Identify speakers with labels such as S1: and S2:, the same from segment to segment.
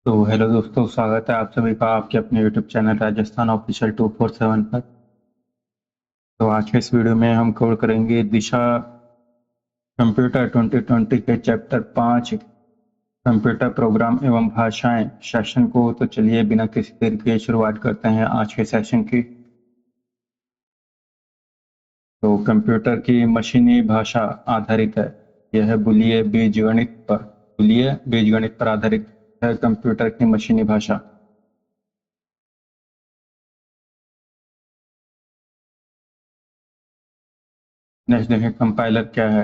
S1: तो हेलो दोस्तों, स्वागत है आप सभी का आपके अपने यूट्यूब चैनल राजस्थान ऑफिशियल 247 पर। तो आज के इस वीडियो में हम कवर करेंगे दिशा कंप्यूटर 2020 के चैप्टर 5 कंप्यूटर प्रोग्राम एवं भाषाएं सेशन को। तो चलिए बिना किसी देर के शुरुआत करते हैं आज के सेशन की। तो कंप्यूटर की मशीनी भाषा आधारित है। यह बुलिये बीजगणित पर आधारित है कंप्यूटर की मशीनी भाषा। नेक्स्ट देखें कंपाइलर क्या है।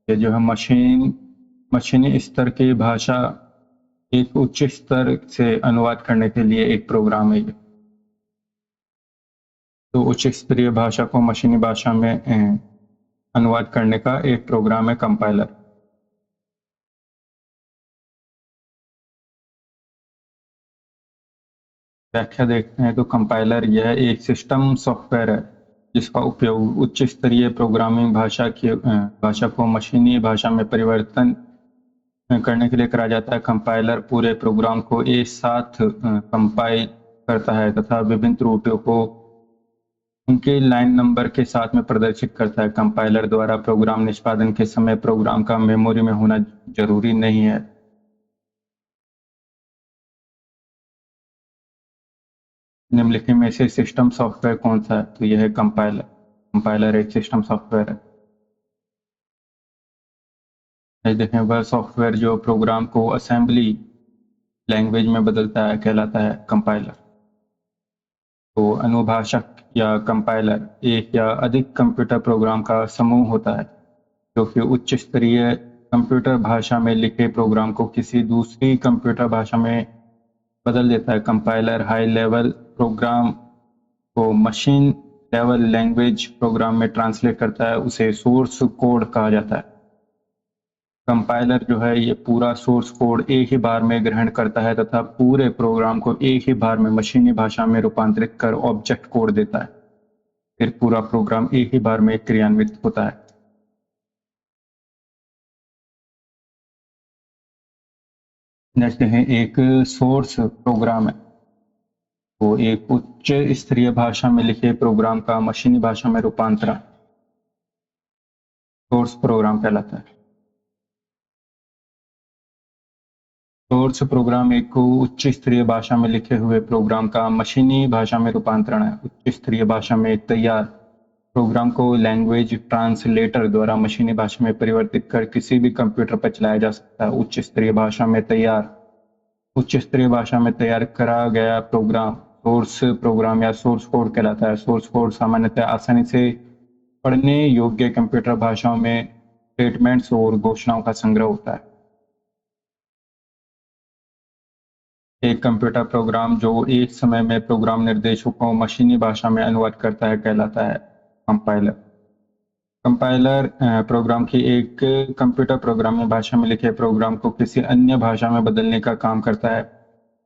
S1: ये जो है मशीनी स्तर की भाषा एक उच्च स्तर से अनुवाद करने के लिए एक प्रोग्राम है। तो उच्च स्तरीय भाषा को मशीनी भाषा में अनुवाद करने का एक प्रोग्राम है कंपाइलर। व्याख्या देखते हैं तो कंपाइलर यह एक सिस्टम सॉफ्टवेयर है जिसका उपयोग उच्च स्तरीय प्रोग्रामिंग भाषा को मशीनी भाषा में परिवर्तन करने के लिए करा जाता है। कंपाइलर पूरे प्रोग्राम को एक साथ कंपाइल करता है तथा विभिन्न त्रुटियों को उनके लाइन नंबर के साथ में प्रदर्शित करता है। कंपाइलर द्वारा प्रोग्राम निष्पादन के समय प्रोग्राम का मेमोरी में होना जरूरी नहीं है। निम्नलिखित में से सिस्टम सॉफ्टवेयर कौन सा है? तो यह है कंपाइलर। कंपाइलर एक सिस्टम सॉफ्टवेयर है। ये देखें वह सॉफ्टवेयर जो प्रोग्राम को असेंबली लैंग्वेज में बदलता है कहलाता है कंपाइलर। तो अनुभाषक या कंपाइलर एक या अधिक कंप्यूटर प्रोग्राम का समूह होता है जो कि उच्च स्तरीय कंप्यूटर भाषा में लिखे प्रोग्राम को किसी दूसरी कंप्यूटर भाषा में बदल देता है। कंपाइलर हाई लेवल प्रोग्राम को मशीन लेवल लैंग्वेज प्रोग्राम में ट्रांसलेट करता है, उसे सोर्स कोड कहा जाता है। कंपाइलर जो है ये पूरा सोर्स कोड एक ही बार में ग्रहण करता है तथा पूरे प्रोग्राम को एक ही बार में मशीनी भाषा में रूपांतरित कर ऑब्जेक्ट कोड देता है। फिर पूरा प्रोग्राम एक ही बार में क्रियान्वित होता है। नेक्स्ट है एक सोर्स प्रोग्राम है। वो एक उच्च स्तरीय भाषा में लिखे प्रोग्राम का मशीनी भाषा में रूपांतरण सोर्स प्रोग्राम कहलाता है। सोर्स प्रोग्राम एक उच्च स्तरीय भाषा में लिखे हुए प्रोग्राम का मशीनी भाषा में रूपांतरण है। उच्च स्तरीय भाषा में तैयार प्रोग्राम को लैंग्वेज ट्रांसलेटर द्वारा मशीनी भाषा में परिवर्तित कर किसी भी कंप्यूटर पर चलाया जा सकता है। उच्च स्तरीय भाषा में तैयार करा गया प्रोग्राम सोर्स प्रोग्राम या सोर्स कोड कहलाता है। सोर्स कोड सामान्यतः आसानी से पढ़ने योग्य कंप्यूटर भाषाओं में स्टेटमेंट्स और घोषणाओं का संग्रह होता है। एक कंप्यूटर प्रोग्राम जो एक समय में प्रोग्राम निर्देशों को मशीनी भाषा में अनुवाद करता है कहलाता है कंपाइलर। कंपाइलर प्रोग्राम की एक कंप्यूटर प्रोग्रामिंग भाषा में लिखे प्रोग्राम को किसी अन्य भाषा में बदलने का काम करता है।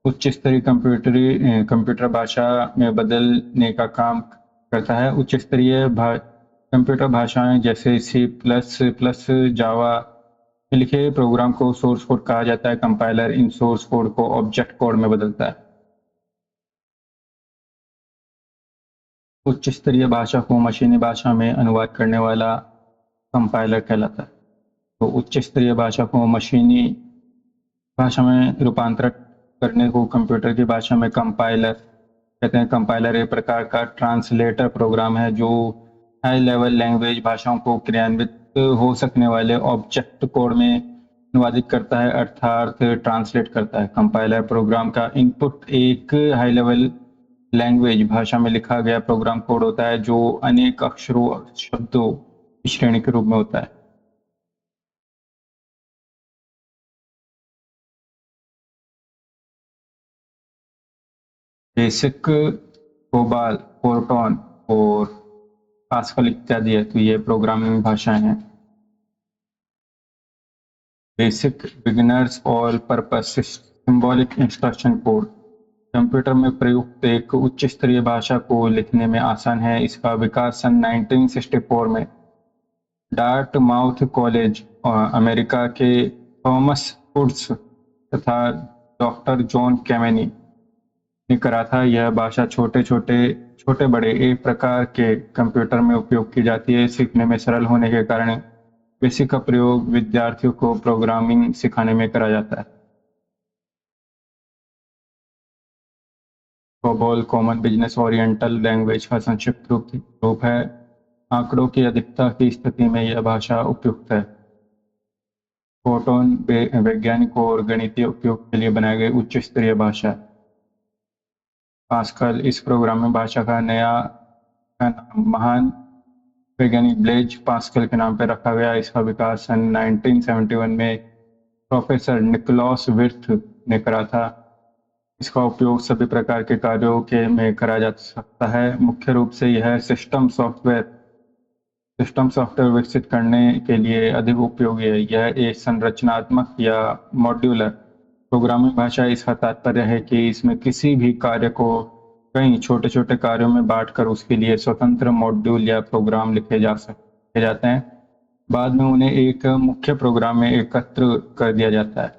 S1: उच्च स्तरीय कंप्यूटर भाषा में बदलने का काम करता है। उच्च स्तरीय कंप्यूटर भाषाएं जैसे सी प्लस प्लस जावा में लिखे प्रोग्राम को सोर्स कोड कहा जाता है। कंपाइलर इन सोर्स कोड को ऑब्जेक्ट कोड में बदलता है। उच्च स्तरीय भाषा को मशीनी भाषा में अनुवाद करने वाला कंपाइलर कहलाता है। तो उच्च स्तरीय भाषा को मशीनी भाषा में रूपांतरित करने को कंप्यूटर की भाषा में कंपाइलर कहते हैं। कंपाइलर एक प्रकार का ट्रांसलेटर प्रोग्राम है जो हाई लेवल लैंग्वेज भाषाओं को क्रियान्वित हो सकने वाले ऑब्जेक्ट कोड में अनुवादित करता है अर्थात ट्रांसलेट करता है। कंपाइलर प्रोग्राम का इनपुट एक हाई लेवल लैंग्वेज भाषा में लिखा गया प्रोग्राम कोड होता है जो अनेक अक्षरों शब्दों की श्रेणी के रूप में होता है। बेसिक, कोबाल, फोरटॉन और पास्कल इत्यादि है। तो ये प्रोग्रामिंग भाषाएं हैं। Basic, beginners, all purpose symbolic instruction code computer में प्रयुक्त एक उच्च स्तरीय भाषा को लिखने में आसान है। इसका विकास सन 1964 में डार्टमाउथ कॉलेज अमेरिका के थॉमस वुड्स तथा डॉक्टर जॉन कैमेनी ने करा था। यह भाषा छोटे बड़े एक प्रकार के कंप्यूटर में उपयोग की जाती है। सीखने में सरल होने के कारण बेसिक का प्रयोग विद्यार्थियों को प्रोग्रामिंग सिखाने में करा जाता है। COBOL common business oriental language का संक्षिप्त रूप है। आंकड़ों की अधिकता की स्थिति में यह भाषा उपयुक्त है। फोर्ट्रान वैज्ञानिक और गणितीय उपयोग के लिए बनाई गई उच्च स्तरीय भाषा है। पास्कल इस प्रोग्रामिंग भाषा का नाम महान वैज्ञानिक ब्लेज पास्कल के नाम पर रखा गया। इसका विकास सन 1971 में प्रोफेसर निकोलस विर्थ ने करा था। इसका उपयोग सभी प्रकार के कार्यों में करा जा सकता है। मुख्य रूप से यह सिस्टम सॉफ्टवेयर विकसित करने के लिए अधिक उपयोगी है। यह एक संरचनात्मक या मॉड्यूलर प्रोग्रामिंग भाषा। इसका तात्पर्य है कि इसमें किसी भी कार्य को कई छोटे कार्यों में बांटकर उसके लिए स्वतंत्र मॉड्यूल या प्रोग्राम लिखे जाते हैं। बाद में उन्हें एक मुख्य प्रोग्राम में एकत्र कर दिया जाता है।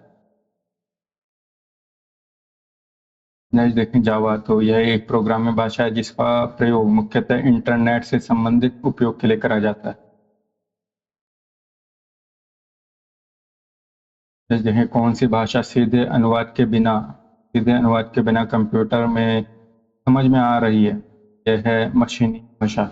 S1: नेक्स्ट देखें जावा। तो यह एक प्रोग्रामिंग भाषा है जिसका प्रयोग मुख्यतः इंटरनेट से संबंधित उपयोग के लिए करा जाता है। नेक्स्ट देखें कौन सी भाषा सीधे अनुवाद के बिना कंप्यूटर में समझ में आ रही है। यह है मशीनी भाषा।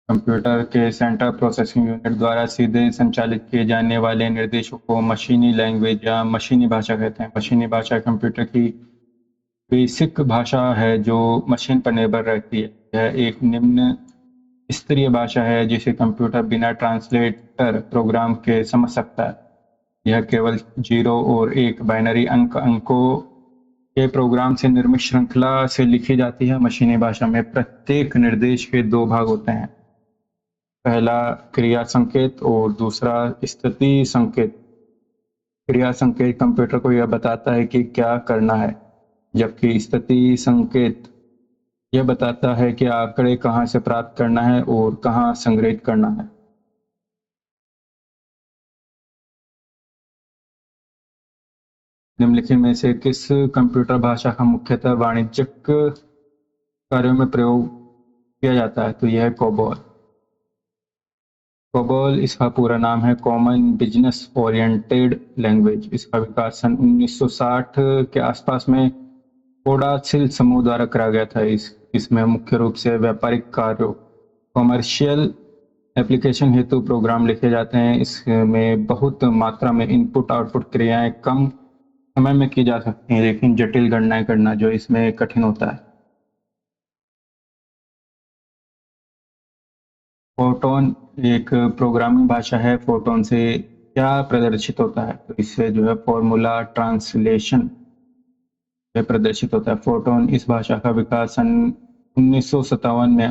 S1: कंप्यूटर के सेंट्रल प्रोसेसिंग यूनिट द्वारा सीधे संचालित किए जाने वाले निर्देशों को मशीनी लैंग्वेज या मशीनी भाषा कहते हैं। मशीनी भाषा कंप्यूटर की बेसिक भाषा है जो मशीन पर निर्भर रहती है। यह एक निम्न स्तरीय भाषा है जिसे कंप्यूटर बिना ट्रांसलेटर प्रोग्राम के समझ सकता है। यह केवल 0 और 1 बाइनरी अंकों के प्रोग्राम से निर्मित श्रृंखला से लिखी जाती है। मशीनी भाषा में प्रत्येक निर्देश के 2 भाग होते हैं। पहला क्रिया संकेत और दूसरा स्थिति संकेत। क्रिया संकेत कंप्यूटर को यह बताता है कि क्या करना है, जबकि स्थिति संकेत यह बताता है कि आंकड़े कहां से प्राप्त करना है और कहां संग्रहित करना है। निम्नलिखित में से किस कंप्यूटर भाषा का मुख्यतः वाणिज्यिक कार्यों में प्रयोग किया जाता है। तो यह है कोबोल। कोबोल इसका पूरा नाम है कॉमन बिजनेस ओरिएंटेड लैंग्वेज। इसका विकास सन 1960 के आसपास में कोडासिल समूह द्वारा करा गया था। इसमें मुख्य रूप से व्यापारिक कार्यों कॉमर्शियल एप्लीकेशन हेतु प्रोग्राम लिखे जाते हैं। इसमें बहुत मात्रा में इनपुट आउटपुट क्रियाएं कम समय में की जा सकती हैं, लेकिन जटिल गणनाएं करना जो इसमें कठिन होता है। फोर्ट्रान एक प्रोग्रामिंग भाषा है। फोर्ट्रान से क्या प्रदर्शित होता है। तो इससे जो है फॉर्मूला ट्रांसलेशन प्रदर्शित होता है। फोर्ट्रान इस भाषा का विकास सन 1957 में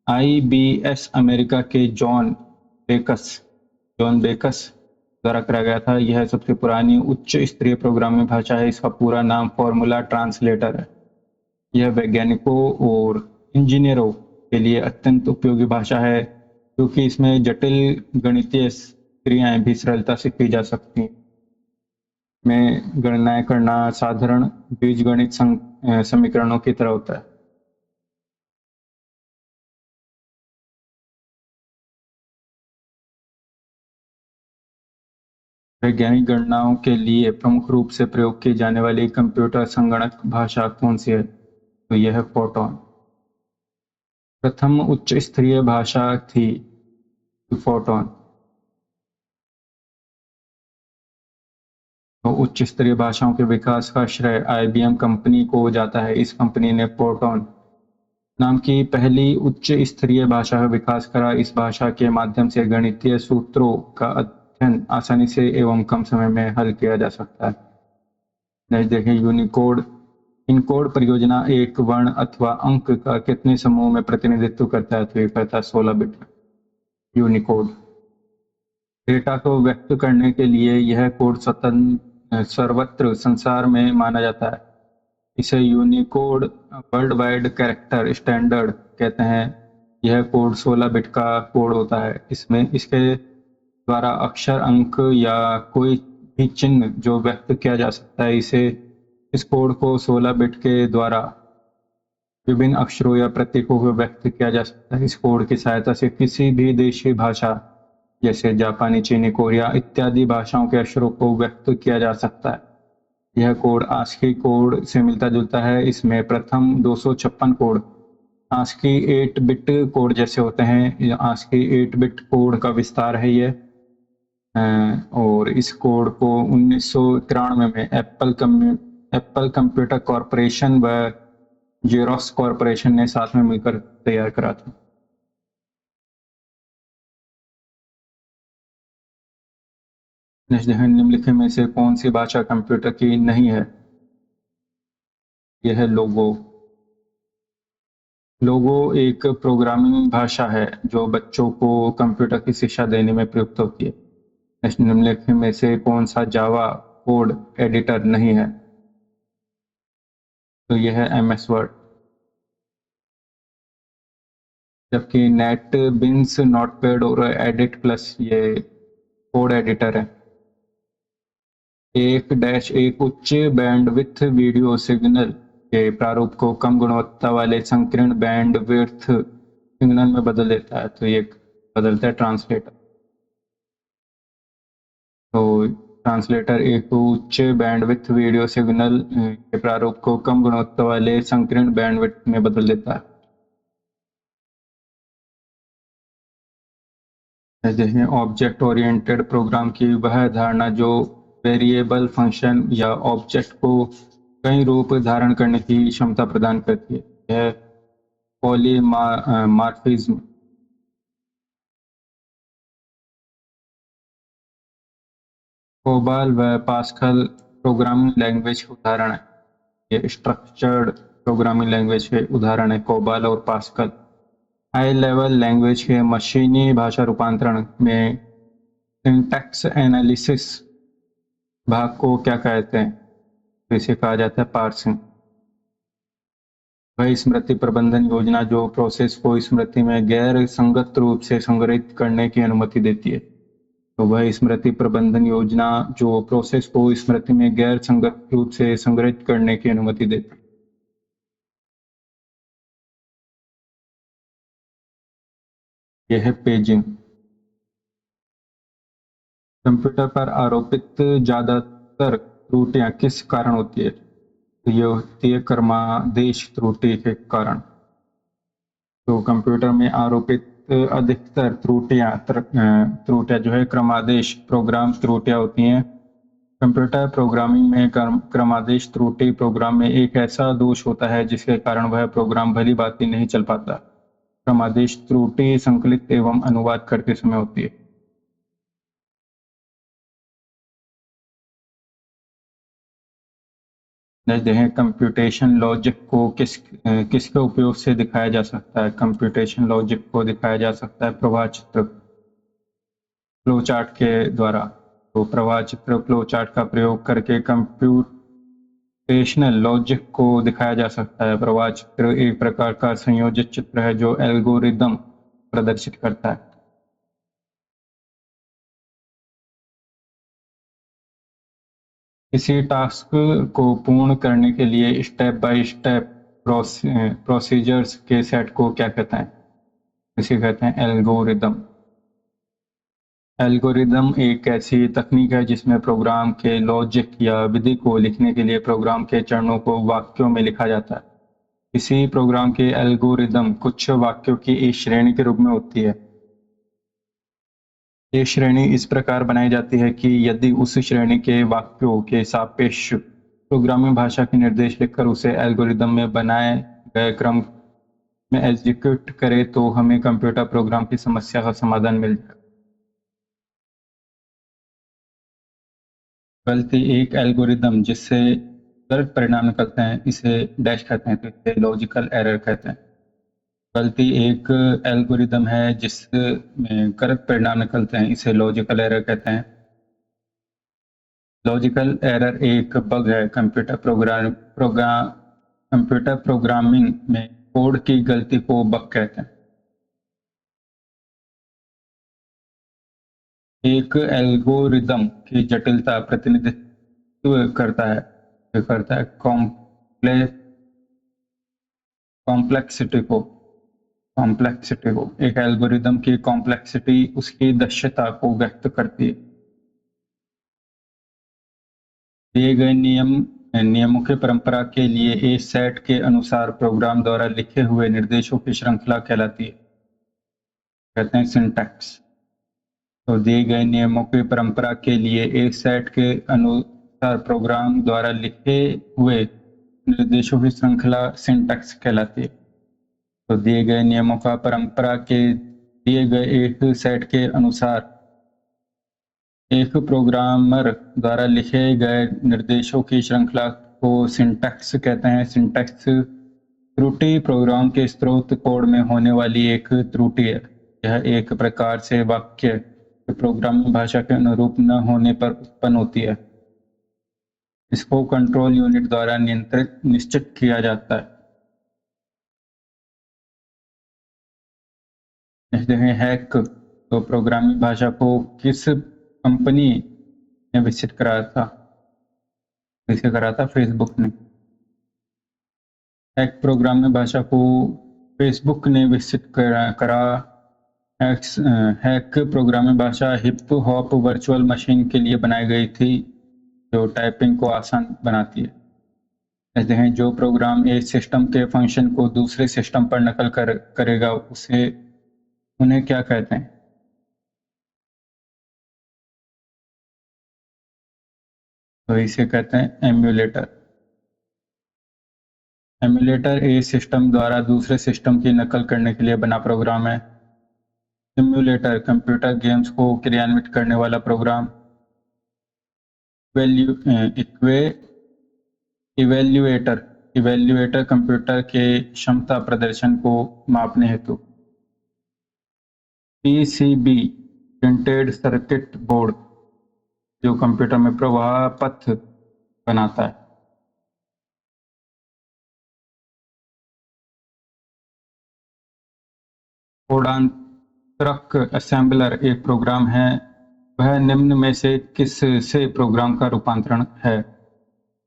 S1: IBS अमेरिका के जॉन बेकस द्वारा करा गया था। यह सबसे पुरानी उच्च स्तरीय प्रोग्रामिंग भाषा है। इसका पूरा नाम फॉर्मूला ट्रांसलेटर है। यह वैज्ञानिकों और इंजीनियरों के लिए अत्यंत उपयोगी भाषा है क्योंकि इसमें जटिल गणितीय क्रियाएं भी सरलता से की जा सकती हैं। में गणनाएं करना साधारण बीजगणित समीकरणों की तरह होता है। वैज्ञानिक गणनाओं के लिए प्रमुख रूप से प्रयोग की जाने वाली कंप्यूटर संगणक भाषा कौन सी है। तो यह है फोर्ट्रान। प्रथम उच्च स्तरीय भाषा थी फोर्ट्रान। तो उच्च स्तरीय भाषाओं के विकास का श्रेय IBM कंपनी को जाता है। इस कंपनी ने फोर्ट्रान नाम की पहली उच्च स्तरीय भाषा का विकास करा। इस भाषा के माध्यम से गणितीय सूत्रों का अध्ययन आसानी से एवं कम समय में हल किया जा सकता है। नेक्स्ट देखें यूनिकोड। इनकोड परियोजना एक वर्ण अथवा अंक का कितने समूह में प्रतिनिधित्व करता है। तो ये करता है 16 बिट। यूनिकोड डेटा को व्यक्त करने के लिए यह कोड सर्वत्र संसार में माना जाता है। इसे Unicode world wide character standard कहते हैं। यह कोड 16 बिट का कोड होता है। इसमें इसके द्वारा अक्षर, अंक या कोई भी चिन्ह जो व्यक्त किया जा सकता है, इस कोड को 16 बिट के द्वारा विभिन्न अक्षरों या प्रतीकों को व्यक्त किया जा सकता है। इस कोड की सहायता से किसी भी देशी भाषा जैसे जापानी, चीनी, कोरिया इत्यादि भाषाओं के अक्षरों को व्यक्त किया जा सकता है। यह कोड ASCII कोड से मिलता-जुलता है। इसमें प्रथम 256 कोड ASCII 8 बिट कोड जैसे होते हैं। ASCII 8 बिट कोड का विस्तार है ये। और इस कोड को 1993 में एप्पल कंप्यूटर कॉर्पोरेशन व जेरोक्स कॉर्पोरेशन ने साथ में मिलकर तैयार करा था। निम्नलिखित में से कौन सी भाषा कंप्यूटर की नहीं है? यह है लोगो। लोगो एक प्रोग्रामिंग भाषा है जो बच्चों को कंप्यूटर की शिक्षा देने में प्रयुक्त होती है। निम्नलिखित में से कौन सा जावा कोड एडिटर नहीं है? तो यह है MS वर्ड। जबकि नेटबिन्स, नोटपैड और एडिट प्लस ये कोड एडिटर है। 1-1 उच्च बैंडविड्थ वीडियो सिग्नल के प्रारूप को कम गुणवत्ता वाले संकीर्ण बैंडविड्थ सिग्नल में बदल देता है। तो ये बदलता है ट्रांसलेटर। तो ट्रांसलेटर एक उच्च बैंडविड्थ वीडियो सिग्नल के प्रारूप को कम गुणवत्ता वाले संकीर्ण बैंडविड्थ में बदल देता है। जैसे ऑब्जेक्ट ओरिएंटेड प्रोग्राम की वह धारणा जो वेरिएबल, फंक्शन या ऑब्जेक्ट को कई रूप धारण करने की क्षमता प्रदान करती है। यह पॉलीमॉर्फिज्म। कोबाल व पास्कल प्रोग्रामिंग लैंग्वेज के उदाहरण है। ये स्ट्रक्चर्ड प्रोग्रामिंग लैंग्वेज के उदाहरण है कोबाल और पास्कल। हाई लेवल लैंग्वेज के मशीनी भाषा रूपांतरण में सिंटैक्स एनालिसिस भाग को क्या कहते हैं? तो इसे कहा जाता है पार्सिंग। वह स्मृति प्रबंधन योजना जो प्रोसेस को स्मृति में गैर संगत रूप से संग्रहित करने की अनुमति देती है। तो वह स्मृति प्रबंधन योजना जो प्रोसेस को स्मृति में गैर संगत रूप से संग्रहित करने की अनुमति देती है। यह है पेजिंग। कंप्यूटर पर आरोपित ज्यादातर त्रुटियां किस कारण होती है? तो ये होती है क्रमादेश त्रुटि के कारण। तो कंप्यूटर में आरोपित अधिकतर त्रुटियां जो है क्रमादेश प्रोग्राम त्रुटियां होती हैं। कंप्यूटर प्रोग्रामिंग में क्रमादेश त्रुटि प्रोग्राम में एक ऐसा दोष होता है जिसके कारण वह प्रोग्राम भली भांति नहीं चल पाता। क्रमादेश त्रुटि संकलित एवं अनुवाद करते समय होती है। देखें कंप्यूटेशन लॉजिक को किसके उपयोग से दिखाया जा सकता है? कंप्यूटेशन लॉजिक को दिखाया जा सकता है प्रवाह चित्र फ्लो चार्ट के द्वारा। तो प्रवाह चित्र फ्लो चार्ट का प्रयोग करके कंप्यूटेशनल लॉजिक को दिखाया जा सकता है। प्रवाह चित्र एक प्रकार का संयोजित चित्र है जो एल्गोरिदम प्रदर्शित करता है। किसी टास्क को पूर्ण करने के लिए स्टेप बाय स्टेप प्रोसीजर्स के सेट को क्या कहते हैं? इसे कहते हैं एल्गोरिदम। एल्गोरिदम एक ऐसी तकनीक है जिसमें प्रोग्राम के लॉजिक या विधि को लिखने के लिए प्रोग्राम के चरणों को वाक्यों में लिखा जाता है। किसी प्रोग्राम के एल्गोरिदम कुछ वाक्यों की एक श्रेणी के रूप में होती है। ये श्रेणी इस प्रकार बनाई जाती है कि यदि उस श्रेणी के वाक्यों के सापेक्ष प्रोग्रामिंग भाषा के निर्देश लिखकर उसे एल्गोरिदम में बनाए गए क्रम में एग्जीक्यूट करे तो हमें कंप्यूटर प्रोग्राम की समस्या का समाधान मिल जाए। गलती एक एल्गोरिदम जिससे गलत परिणाम निकलते हैं इसे डैश कहते हैं, तो इसे लॉजिकल एरर कहते हैं। गलती एक एल्गोरिदम है जिसमें गलत परिणाम निकलते हैं, इसे लॉजिकल एरर कहते हैं। लॉजिकल एरर एक बग है कंप्यूटर प्रोग्रामिंग में कोड की गलती को बग कहते हैं। एक एल्गोरिदम की जटिलता प्रतिनिधित्व करता है कॉम्प्लेक्सिटी को एक एल्गोरिदम की कॉम्प्लेक्सिटी उसकी दक्षता को व्यक्त करती है। दिए गए नियमों की परंपरा के लिए एक सेट के अनुसार प्रोग्राम द्वारा लिखे हुए निर्देशों की श्रृंखला कहलाती है, कहते हैं सिंटैक्स। तो दिए गए नियमों की परंपरा के लिए एक सेट के अनुसार प्रोग्राम द्वारा लिखे हुए निर्देशों की श्रृंखला सिंटैक्स कहलाती है। तो दिए गए नियमों का परंपरा के दिए गए एक सेट के अनुसार एक प्रोग्रामर द्वारा लिखे गए निर्देशों की श्रृंखला को सिंटैक्स कहते हैं। सिंटैक्स त्रुटि प्रोग्राम के स्रोत कोड में होने वाली एक त्रुटि है। यह एक प्रकार से वाक्य प्रोग्रामिंग भाषा के अनुरूप न होने पर उत्पन्न होती है। इसको कंट्रोल यूनिट द्वारा निश्चित किया जाता है। हैक तो प्रोग्रामिंग भाषा को किस कंपनी ने विकसित कराया था? फेसबुक ने। हैक प्रोग्रामिंग भाषा को फेसबुक ने विकसित करा। हैक प्रोग्रामिंग भाषा हिप हॉप वर्चुअल मशीन के लिए बनाई गई थी, जो टाइपिंग को आसान बनाती है। कहते हैं जो प्रोग्राम एक सिस्टम के फंक्शन को दूसरे सिस्टम पर नकल करेगा उन्हें क्या कहते हैं? तो इसे कहते हैं एम्यूलेटर। एम्यूलेटर एक सिस्टम द्वारा दूसरे सिस्टम की नकल करने के लिए बना प्रोग्राम है। सिम्युलेटर कंप्यूटर गेम्स को क्रियान्वित करने वाला प्रोग्राम। इवेल्युएटर कंप्यूटर के क्षमता प्रदर्शन को मापने हेतु। पीसीबी प्रिंटेड सर्किट बोर्ड जो कंप्यूटर में प्रवाह पथ बनाता है। कोडांतरक असेंबलर एक प्रोग्राम है। वह निम्न में से किस से प्रोग्राम का रूपांतरण है?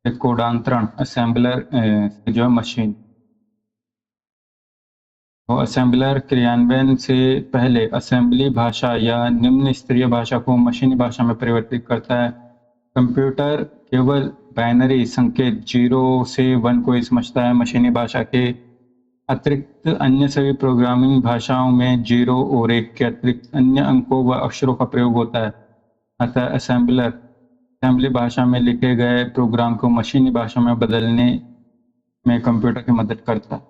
S1: एक कोडांतरण असेंबलर जो मशीन। तो असेंबलर क्रियान्वयन से पहले असेंबली भाषा या निम्न स्तरीय भाषा को मशीनी भाषा में परिवर्तित करता है। कंप्यूटर केवल बाइनरी संकेत 0 से 1 को समझता है। मशीनी भाषा के अतिरिक्त अन्य सभी प्रोग्रामिंग भाषाओं में 0 और 1 के अतिरिक्त अन्य अंकों व अक्षरों का प्रयोग होता है। अतः असेंबली भाषा में लिखे गए प्रोग्राम को मशीनी भाषा में बदलने में कंप्यूटर की मदद करता है।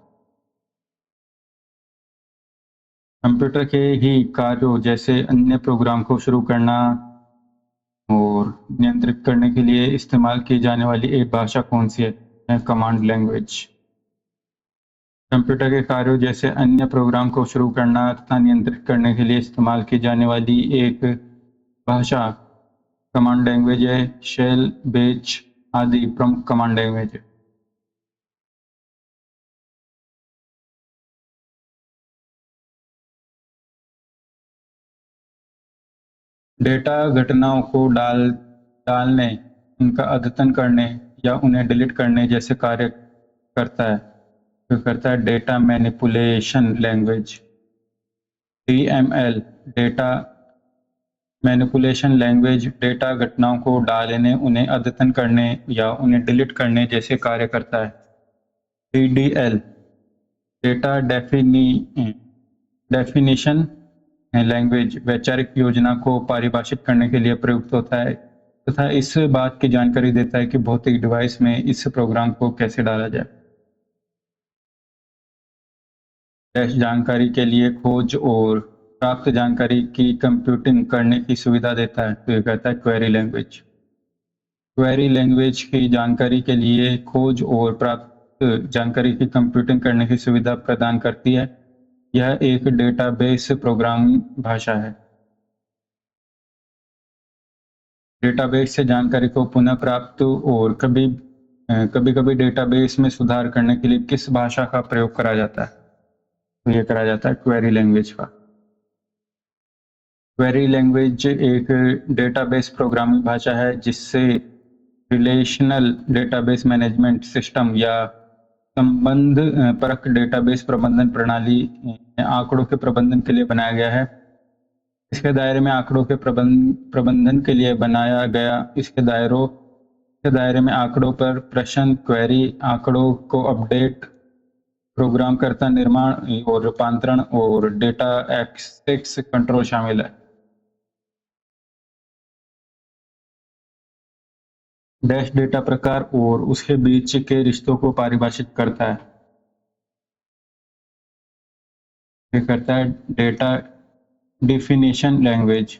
S1: कंप्यूटर के ही कार्यों जैसे अन्य प्रोग्राम को शुरू करना और नियंत्रित करने के लिए इस्तेमाल की जाने वाली एक भाषा कौन सी है? Command language. कंप्यूटर के कार्यों जैसे अन्य प्रोग्राम को शुरू करना तथा नियंत्रित करने के लिए इस्तेमाल की जाने वाली एक भाषा कमांड लैंग्वेज है। शेल, बेच आदि प्रमुख कमांड लैंग्वेज है। डेटा घटनाओं को डालने, उनका अद्यतन करने या उन्हें डिलीट करने जैसे कार्य करता है data manipulation language. DML data manipulation language data घटनाओं को डालने, उन्हें अद्यतन करने या उन्हें डिलीट करने जैसे कार्य करता है। DDL डेटा डेफिनिशन लैंग्वेज वैचारिक योजना को परिभाषित करने के लिए प्रयुक्त होता है तथा इस बात की जानकारी देता है कि भौतिक डिवाइस में इस प्रोग्राम को कैसे डाला जाए। डैश जानकारी के लिए खोज और प्राप्त जानकारी की कंप्यूटिंग करने की सुविधा देता है। तो ये कहता है क्वेरी लैंग्वेज। क्वेरी लैंग्वेज की जानकारी के लिए खोज और प्राप्त जानकारी की कंप्यूटिंग करने की सुविधा प्रदान करती है। यह एक डेटाबेस प्रोग्रामिंग भाषा है। डेटाबेस से जानकारी को पुनः प्राप्त और कभी डेटाबेस में सुधार करने के लिए किस भाषा का प्रयोग करा जाता है? तो ये करा जाता है क्वेरी लैंग्वेज का। क्वेरी लैंग्वेज एक डेटाबेस प्रोग्रामिंग भाषा है जिससे रिलेशनल डेटाबेस मैनेजमेंट सिस्टम या संबंध परक डेटाबेस प्रबंधन प्रणाली आंकड़ों के प्रबंधन के लिए बनाया गया है। इसके दायरे में आंकड़ों के प्रबंधन के लिए बनाया गया इसके दायरे में आंकड़ों पर प्रश्न, क्वेरी, आंकड़ों को अपडेट, प्रोग्रामकर्ता निर्माण और रूपांतरण और डेटा एक्सेस कंट्रोल शामिल है। डैश डेटा प्रकार और उसके बीच के रिश्तों को परिभाषित करता है। ये करता है data definition language.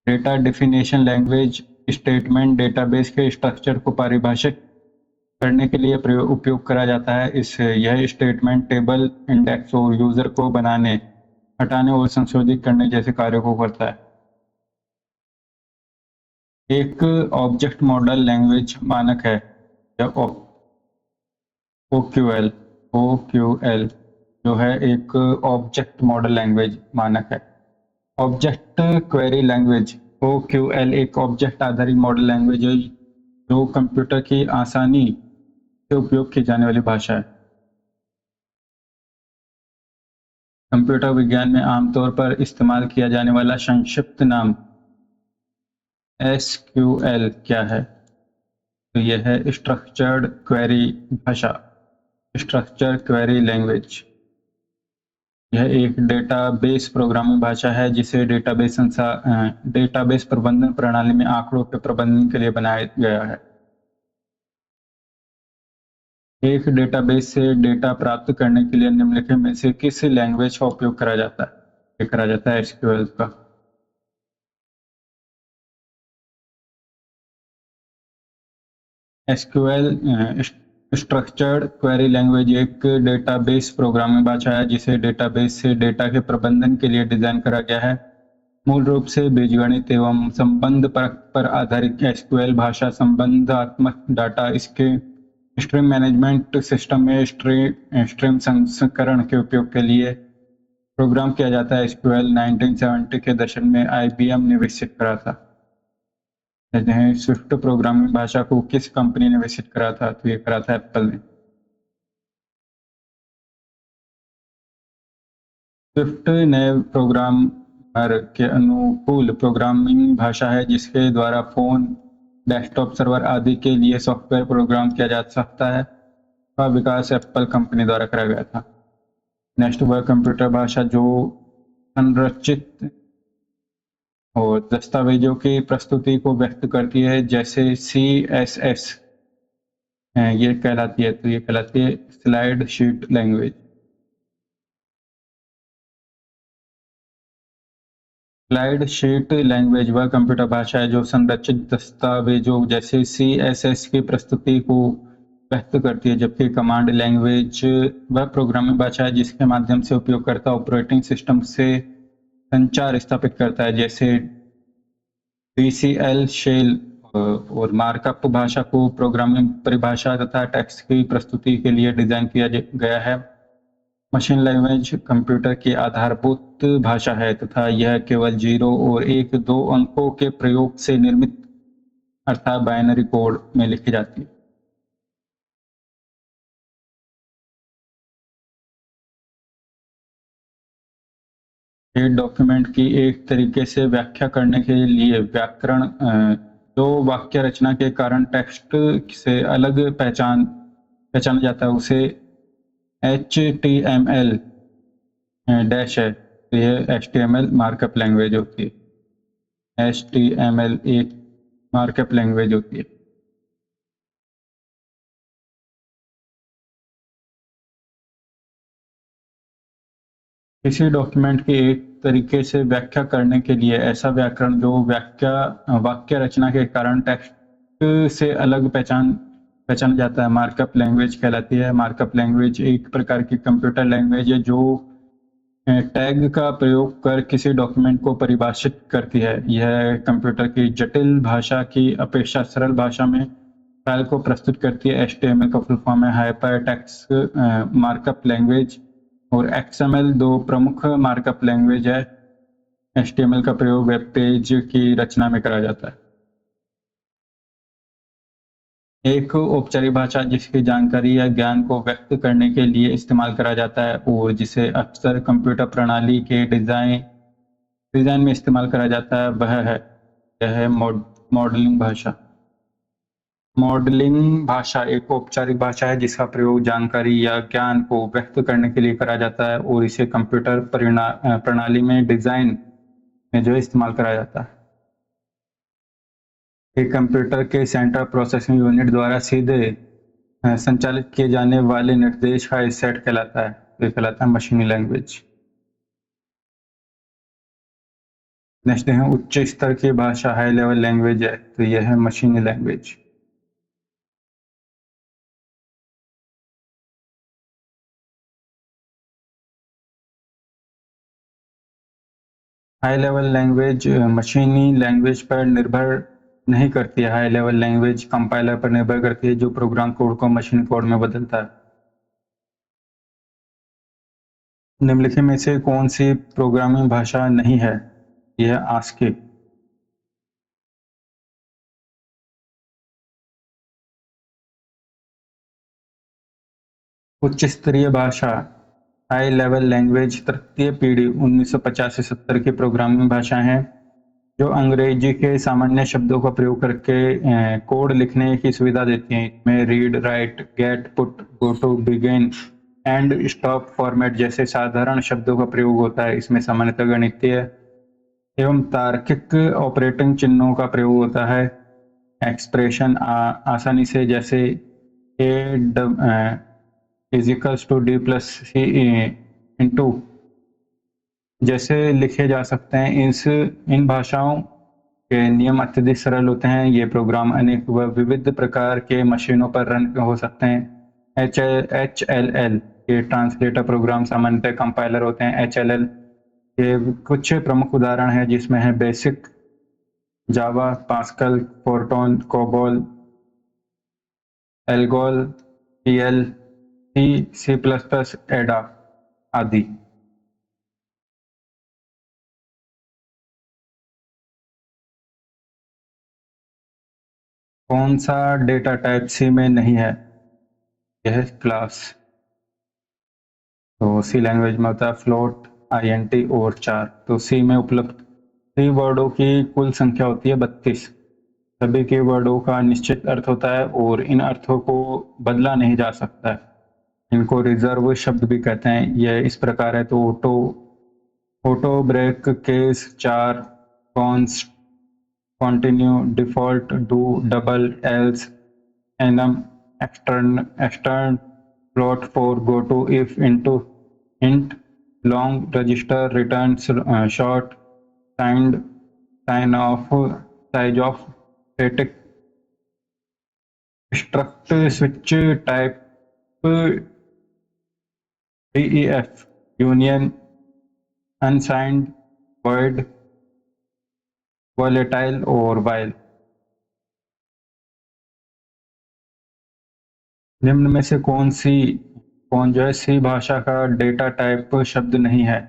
S1: Data definition language statement database के स्ट्रक्चर को परिभाषित करने के लिए उपयोग करा जाता है। यह स्टेटमेंट टेबल, इंडेक्स और यूजर को बनाने, हटाने और संशोधित करने जैसे कार्यों को करता है। एक ऑब्जेक्ट मॉडल लैंग्वेज मानक है या OQL जो है एक ऑब्जेक्ट मॉडल लैंग्वेज मानक है। ऑब्जेक्ट क्वेरी लैंग्वेज OQL एक ऑब्जेक्ट आधारित मॉडल लैंग्वेज है जो कंप्यूटर की आसानी से उपयोग की जाने वाली भाषा है। कंप्यूटर विज्ञान में आमतौर पर इस्तेमाल किया जाने वाला संक्षिप्त नाम SQL क्या है? तो यह है स्ट्रक्चर्ड क्वेरी भाषा, स्ट्रक्चर्ड क्वेरी लैंग्वेज। यह एक डेटाबेस प्रोग्रामिंग भाषा है जिसे डेटाबेस प्रबंधन प्रणाली में आंकड़ों के प्रबंधन के लिए बनाया गया है। एक डेटाबेस से डेटा प्राप्त करने के लिए निम्नलिखित में से किस लैंग्वेज का उपयोग करा जाता है? ये करा जाता है SQL का। SQL स्ट्रक्चर्ड क्वेरी लैंग्वेज एक डेटाबेस प्रोग्रामिंग भाषा है जिसे डेटाबेस से डेटा के प्रबंधन के लिए डिजाइन करा गया है। मूल रूप से बीजगणित एवं संबंध पर आधारित SQL भाषा संबंधात्मक डाटा इसके स्ट्रीम मैनेजमेंट सिस्टम में स्ट्रीम संस्करण के उपयोग के लिए प्रोग्राम किया जाता है। SQL 1970 के दशक में IBM ने विकसित करा था। स्विफ्ट प्रोग्रामिंग भाषा को किस कंपनी ने विकसित करा था? तो ये करा था एप्पल ने। स्विफ्ट नए प्रोग्रामर के अनुकूल प्रोग्रामिंग भाषा है जिसके द्वारा फोन, डेस्कटॉप सर्वर आदि के लिए सॉफ्टवेयर प्रोग्राम किया जा सकता है। का विकास एप्पल कंपनी द्वारा करा गया था। नेक्स्ट वह कंप्यूटर भाषा जो संरचित और दस्तावेजों की प्रस्तुति को व्यक्त करती है जैसे CSS ये कहलाती है। तो ये कहलाती है slide sheet language. Slide sheet language वह कंप्यूटर भाषा है जो संरचित दस्तावेजों जैसे CSS की प्रस्तुति को व्यक्त करती है, जबकि कमांड लैंग्वेज वह प्रोग्रामिंग भाषा है जिसके माध्यम से उपयोगकर्ता ऑपरेटिंग सिस्टम से संचार स्थापित करता है, जैसे DCL शेल और मार्कअप भाषा को प्रोग्रामिंग परिभाषा तथा टेक्स्ट की प्रस्तुति के लिए डिजाइन किया गया है। मशीन लैंग्वेज कंप्यूटर की आधारभूत भाषा है तथा यह केवल 0 और 1-2 अंकों के प्रयोग से निर्मित अर्थात बाइनरी कोड में लिखी जाती है। एक डॉक्यूमेंट की एक तरीके से व्याख्या करने के लिए व्याकरण जो वाक्य रचना के कारण टेक्स्ट से अलग पहचाना जाता है उसे HTML डैश है। तो यह HTML मार्कअप लैंग्वेज होती है। HTML एक मार्कअप लैंग्वेज होती है। किसी डॉक्यूमेंट की एक तरीके से व्याख्या करने के लिए ऐसा व्याकरण जो वाक्य रचना के कारण टेक्स्ट से अलग पहचाना जाता है मार्कअप लैंग्वेज कहलाती है। मार्कअप लैंग्वेज एक प्रकार की कंप्यूटर लैंग्वेज है जो टैग का प्रयोग कर किसी डॉक्यूमेंट को परिभाषित करती है। यह कंप्यूटर की जटिल भाषा की अपेक्षा सरल भाषा में फाइल को प्रस्तुत करती है। HTML का फुल फॉर्म है हाइपर टेक्स्ट मार्कअप लैंग्वेज और XML दो प्रमुख मार्कअप लैंग्वेज है। HTML का प्रयोग वेब पेज की रचना में करा जाता है। एक औपचारिक भाषा जिसकी जानकारी या ज्ञान को व्यक्त करने के लिए इस्तेमाल करा जाता है और जिसे अक्सर कंप्यूटर प्रणाली के डिज़ाइन में इस्तेमाल करा जाता है यह है मॉडलिंग भाषा। मॉडलिंग भाषा एक औपचारिक भाषा है जिसका प्रयोग जानकारी या ज्ञान को व्यक्त करने के लिए करा जाता है और इसे कंप्यूटर प्रणाली में डिज़ाइन में जो इस्तेमाल करा जाता है। एक कंप्यूटर के सेंट्रल प्रोसेसिंग यूनिट द्वारा सीधे संचालित किए जाने वाले निर्देश का एक सेट कहलाता है। ये कहलाता है मशीनी लैंग्वेज। नेक्स्ट है उच्च स्तर की भाषा, हाई लेवल लैंग्वेज है, तो यह है मशीनी लैंग्वेज। हाई लेवल लैंग्वेज मशीनी लैंग्वेज पर निर्भर नहीं करती है। हाई लेवल लैंग्वेज कंपाइलर पर निर्भर करती है जो प्रोग्राम कोड को मशीन कोड में बदलता है। निम्नलिखित में से कौन सी प्रोग्रामिंग भाषा नहीं है? यह आस्की। उच्च स्तरीय भाषा, हाई लेवल लैंग्वेज तृतीय पीढ़ी 1950 से 70 की प्रोग्रामिंग भाषा है जो अंग्रेजी के सामान्य शब्दों का प्रयोग करके कोड लिखने की सुविधा देती हैं। इसमें read, write, get, put, goto, begin and stop format जैसे साधारण शब्दों का प्रयोग होता है। इसमें सामान्यतः गणितीय एवं तार्किक ऑपरेटिंग चिन्हों का प्रयोग होता है। एक्सप्रेशन आसानी से जैसे a is equals to d plus C into जैसे लिखे जा सकते हैं। इन भाषाओं के नियम अत्यधिक सरल होते हैं। ये प्रोग्राम अनेक व विविध प्रकार के मशीनों पर रन हो सकते हैं। HLL के ट्रांसलेटर प्रोग्राम सामान्यतः कंपाइलर होते हैं। HLL के कुछ प्रमुख उदाहरण हैं जिसमें है BASIC, Java, Pascal, Fortran, COBOL, ALGOL, PL, C++, एडा आदि। कौन सा डेटा टाइप सी में नहीं है? यह है क्लास। तो सी लैंग्वेज में होता है फ्लोट, INT और चार। तो सी में उपलब्ध सी वर्डों की कुल संख्या होती है 32। सभी के वर्डों का निश्चित अर्थ होता है और इन अर्थों को बदला नहीं जा सकता है। इनको रिजर्व शब्द भी कहते हैं। यह इस प्रकार है। तो auto break, case, char, const, continue, default, do, double, else, enum, extern, float, for, goto, if, into, int, long, register, return, short, signed, sign of, size of, स्टैटिक, स्ट्रक्ट, स्विच, टाइप, DEF, union, unsigned, void, volatile और while। निम्न में से कौन जो है सी भाषा का डेटा टाइप शब्द नहीं है?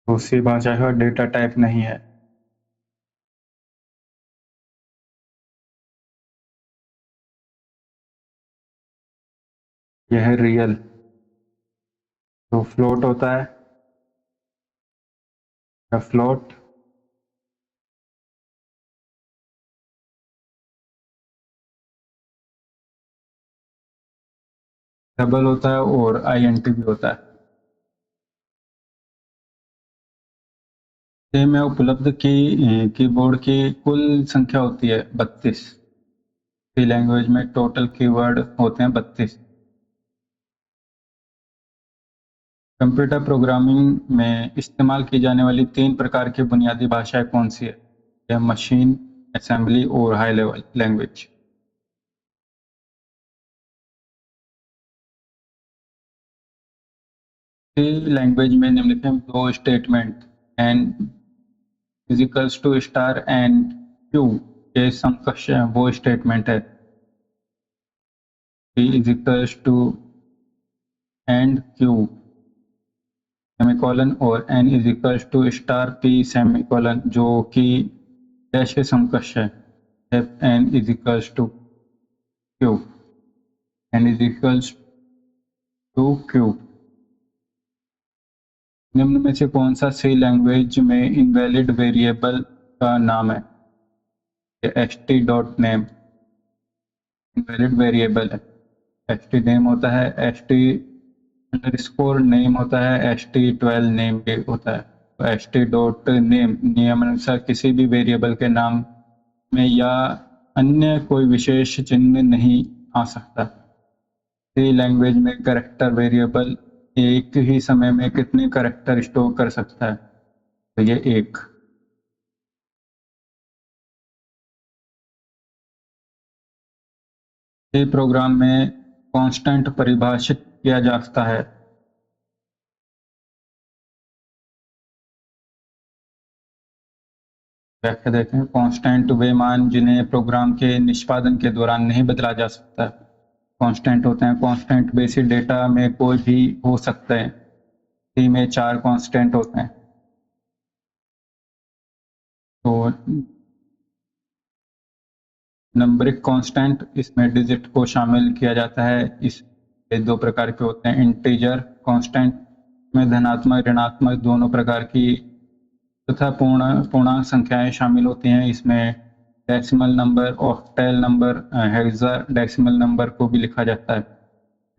S1: तो सी भाषा का डेटा टाइप नहीं है। यह है रियल। तो फ्लोट होता है, फ्लोट, डबल होता है और INT भी होता है। सी में उपलब्ध कीबोर्ड की कुल संख्या होती है 32। सी लैंग्वेज में टोटल कीवर्ड होते हैं 32। कंप्यूटर प्रोग्रामिंग में इस्तेमाल की जाने वाली 3 प्रकार की बुनियादी भाषाएं कौन सी है? यह मशीन, असेंबली और high level language. C language में निम्नलिखित दो statement n is equals to star and Q के समकक्ष वो स्टेटमेंट है। P is equals to and Q semicolon और n is equals to star p semicolon, जो कि डैश के समकक्ष है। If n is equals to q, n is equals to q। निम्न में से कौन सा सी लैंग्वेज में इनवैलिड वेरिएबल का नाम है? st.name इनवैलिड वेरिएबल है। st_name होता है, st_name होता है, st12 नेम भी होता है। तो st.name नियमानुसार किसी भी वेरिएबल के नाम में या अन्य कोई विशेष चिन्ह नहीं आ सकता। सी लैंग्वेज में कैरेक्टर वेरिएबल एक ही समय में कितने कैरेक्टर स्टोर कर सकता है? तो ये एक। सी प्रोग्राम में कांस्टेंट परिभाषित किया जा सकता है। व्याख्या देखें। कांस्टेंट वे मान जिन्हें प्रोग्राम के निष्पादन के दौरान नहीं बदला जा सकता। कांस्टेंट होते हैं। कांस्टेंट बेसिक डेटा में कोई भी हो सकते हैं। सी में 4 कांस्टेंट होते हैं। तो नंबरिक कांस्टेंट, इसमें डिजिट को शामिल किया जाता है। इस 2 प्रकार के होते हैं। इंटीजर कांस्टेंट में धनात्मक ऋणात्मक दोनों प्रकार की तथा पूर्णांक संख्याएं शामिल होती हैं। इसमें decimal number, octal number, hexadecimal number को भी लिखा जाता है।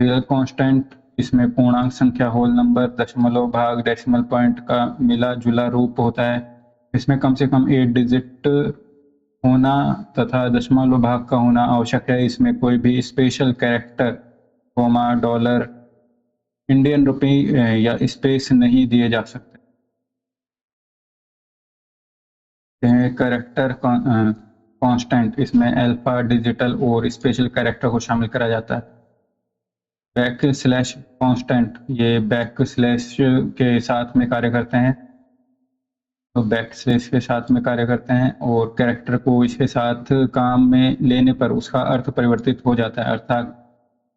S1: रियल कांस्टेंट, इसमें पूर्णांक संख्या, होल नंबर, दशमलव भाग, डेसिमल पॉइंट का मिला जुला रूप होता है। इसमें कम से कम 8 डिजिट होना तथा दशमलव भाग का होना आवश्यक है। इसमें कोई भी special character, comma, dollar, Indian rupee या स्पेस नहीं दिए जा सकते। कैरेक्टर कांस्टेंट, इसमें अल्फा, डिजिटल और स्पेशल कैरेक्टर को शामिल करा जाता है। बैक स्लैश कांस्टेंट, ये बैक स्लैश के साथ में कार्य करते हैं। तो बैक स्लैश के साथ में कार्य करते हैं और कैरेक्टर को इसके साथ काम में लेने पर उसका अर्थ परिवर्तित हो जाता है। अर्थात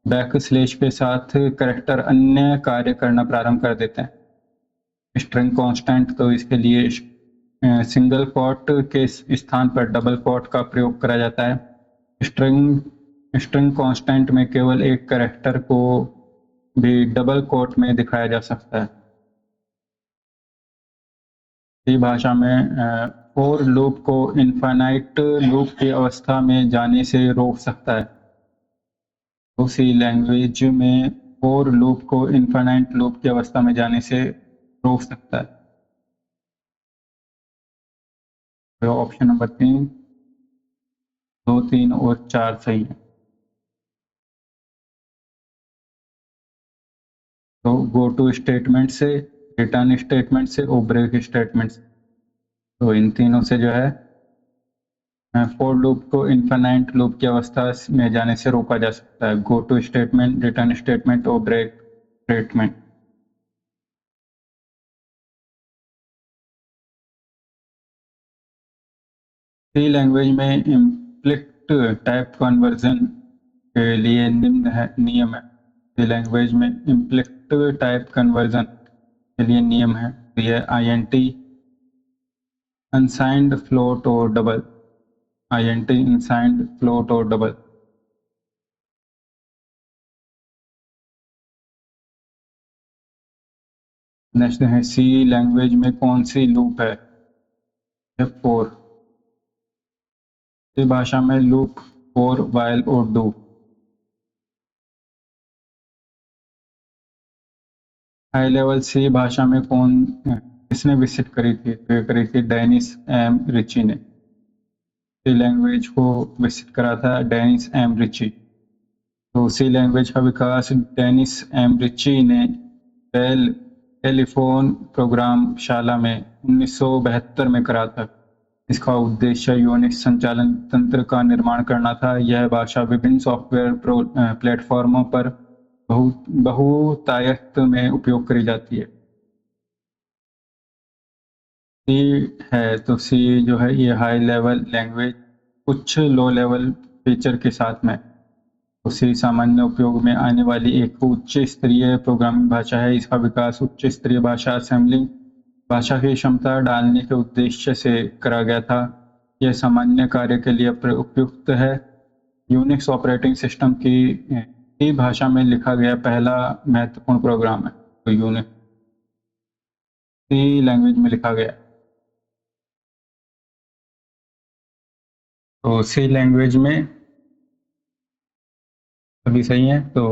S1: बैक स्लैश के साथ कैरेक्टर अन्य कार्य करना प्रारंभ कर देते हैं। स्ट्रिंग कांस्टेंट, तो इसके लिए सिंगल कोट के स्थान पर डबल कोट का प्रयोग करा जाता है। स्ट्रिंग कांस्टेंट में केवल एक कैरेक्टर को भी डबल कोट में दिखाया जा सकता है। इसी भाषा में फॉर लूप को इनफाइनाइट लूप की अवस्था में जाने से रोक सकता है। उसी लैंग्वेज में फॉर लूप को इनफाइनाइट लूप की अवस्था में जाने से रोक सकता है। तो ऑप्शन नंबर 3, 2, 3 और 4 सही है। तो गो टू स्टेटमेंट से, रिटर्न स्टेटमेंट से और ब्रेक स्टेटमेंट से, तो इन तीनों से जो है फॉर लूप को इनफाइनाइट लूप की अवस्था में जाने से रोका जा सकता है। Go to statement, return statement और ब्रेक स्टेटमेंट। सी लैंग्वेज में इम्प्लिक्ट टाइप कन्वर्जन के लिए निम्न नियम है। सी लैंग्वेज में इम्प्लिक्ट टाइप कन्वर्जन के लिए नियम है। तो यह INT, अनसाइंड, फ्लोट और डबल। INT, अनसाइंड, फ्लोट और डबल। नेक्स्ट है सी लैंग्वेज में कौन सी लूप है? F4। सी भाषा में लूप, फॉर, वाइल और डू। हाई लेवल सी भाषा में किसने विकसित करी थी? तो ये करी थी डेनिस एम रिची ने। सी लैंग्वेज को विकसित करा था डेनिस एम रिची। तो सी लैंग्वेज का विकास डेनिस एम रिची ने बेल टेलीफोन प्रोग्रामशाला में 1972 में करा था। इसका उद्देश्य यूनिक्स संचालन तंत्र का निर्माण करना था। यह भाषा विभिन्न सॉफ्टवेयर प्लेटफॉर्मों पर बहुतायत में उपयोग करी जाती है। सी है, तो सी जो है ये हाई लेवल लैंग्वेज कुछ लो लेवल फीचर के साथ में। उसी सामान्य उपयोग में आने वाली एक उच्च स्तरीय प्रोग्रामिंग भाषा है। इसका विकास उच्च स्तरीय भाषा असेंबली भाषा की क्षमता डालने के उद्देश्य से करा गया था। यह सामान्य कार्य के लिए उपयुक्त है। यूनिक्स ऑपरेटिंग सिस्टम की भाषा में लिखा गया पहला महत्वपूर्ण प्रोग्राम है। तो यूनिक्स सी लैंग्वेज में लिखा गया। तो सी लैंग्वेज में सभी सही है, तो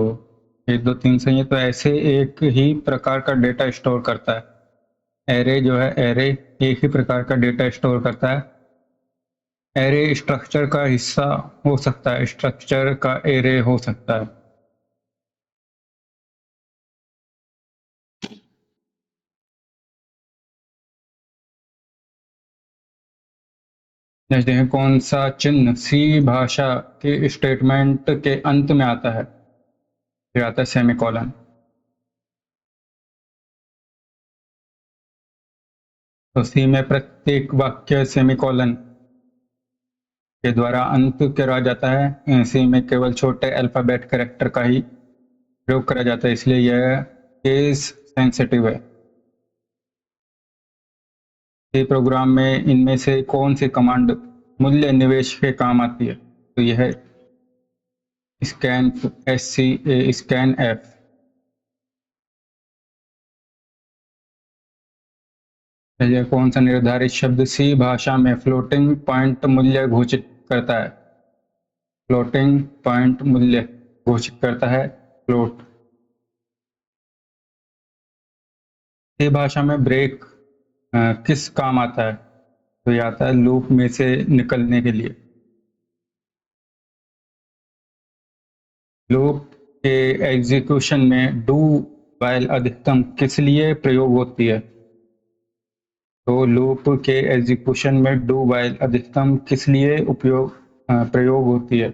S1: 1 2 3 सही है। तो ऐसे एक ही प्रकार का डेटा स्टोर करता है। एरे जो है, एरे एक ही प्रकार का डेटा स्टोर करता है। एरे स्ट्रक्चर का हिस्सा हो सकता है, स्ट्रक्चर का एरे हो सकता है। नेक्स्ट देखें, कौन सा चिन्ह सी भाषा के स्टेटमेंट के अंत में आता है? फिर आता है सेमीकोलन। तो सी में प्रत्येक वाक्य सेमीकोलन के द्वारा अंत करा जाता है। सी में केवल छोटे अल्फाबेट कैरेक्टर का ही प्रयोग करा जाता है, इसलिए यह केस सेंसिटिव है। सी प्रोग्राम में इनमें से कौन सी कमांड मूल्य निवेश के काम आती है? तो यह है स्कैन स्कैन एफ। यह कौन सा निर्धारित शब्द सी भाषा में फ्लोटिंग पॉइंट मूल्य घोषित करता है? फ्लोटिंग पॉइंट मूल्य घोषित करता है फ्लोट। सी भाषा में ब्रेक किस काम आता है? तो यह आता है लूप में से निकलने के लिए। लूप के एग्जीक्यूशन में डू वाइल अधिकतम किस लिए प्रयोग होती है? तो लूप के एग्जीक्यूशन में डू वाइल अधिकतम किस लिए प्रयोग होती है?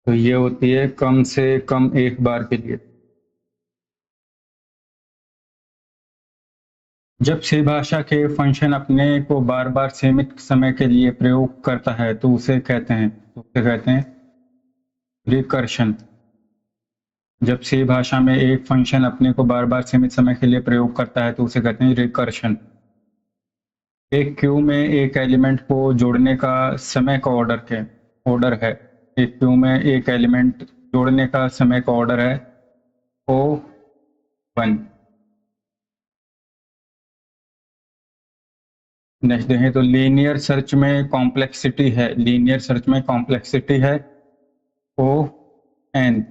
S1: तो ये होती है कम से कम एक बार के लिए। जब सी भाषा के फंक्शन अपने को बार बार सीमित समय के लिए प्रयोग करता है तो उसे कहते हैं रिकर्शन। जब सी भाषा में एक फंक्शन अपने को बार बार सीमित समय के लिए प्रयोग करता है तो उसे कहते हैं रिकर्शन। एक क्यू में एक एलिमेंट को जोड़ने का समय का ऑर्डर है। एक क्यू में एक एलिमेंट जोड़ने का समय का ऑर्डर है O1। नेक्स्ट देखें, तो लीनियर सर्च में कॉम्प्लेक्सिटी है ON।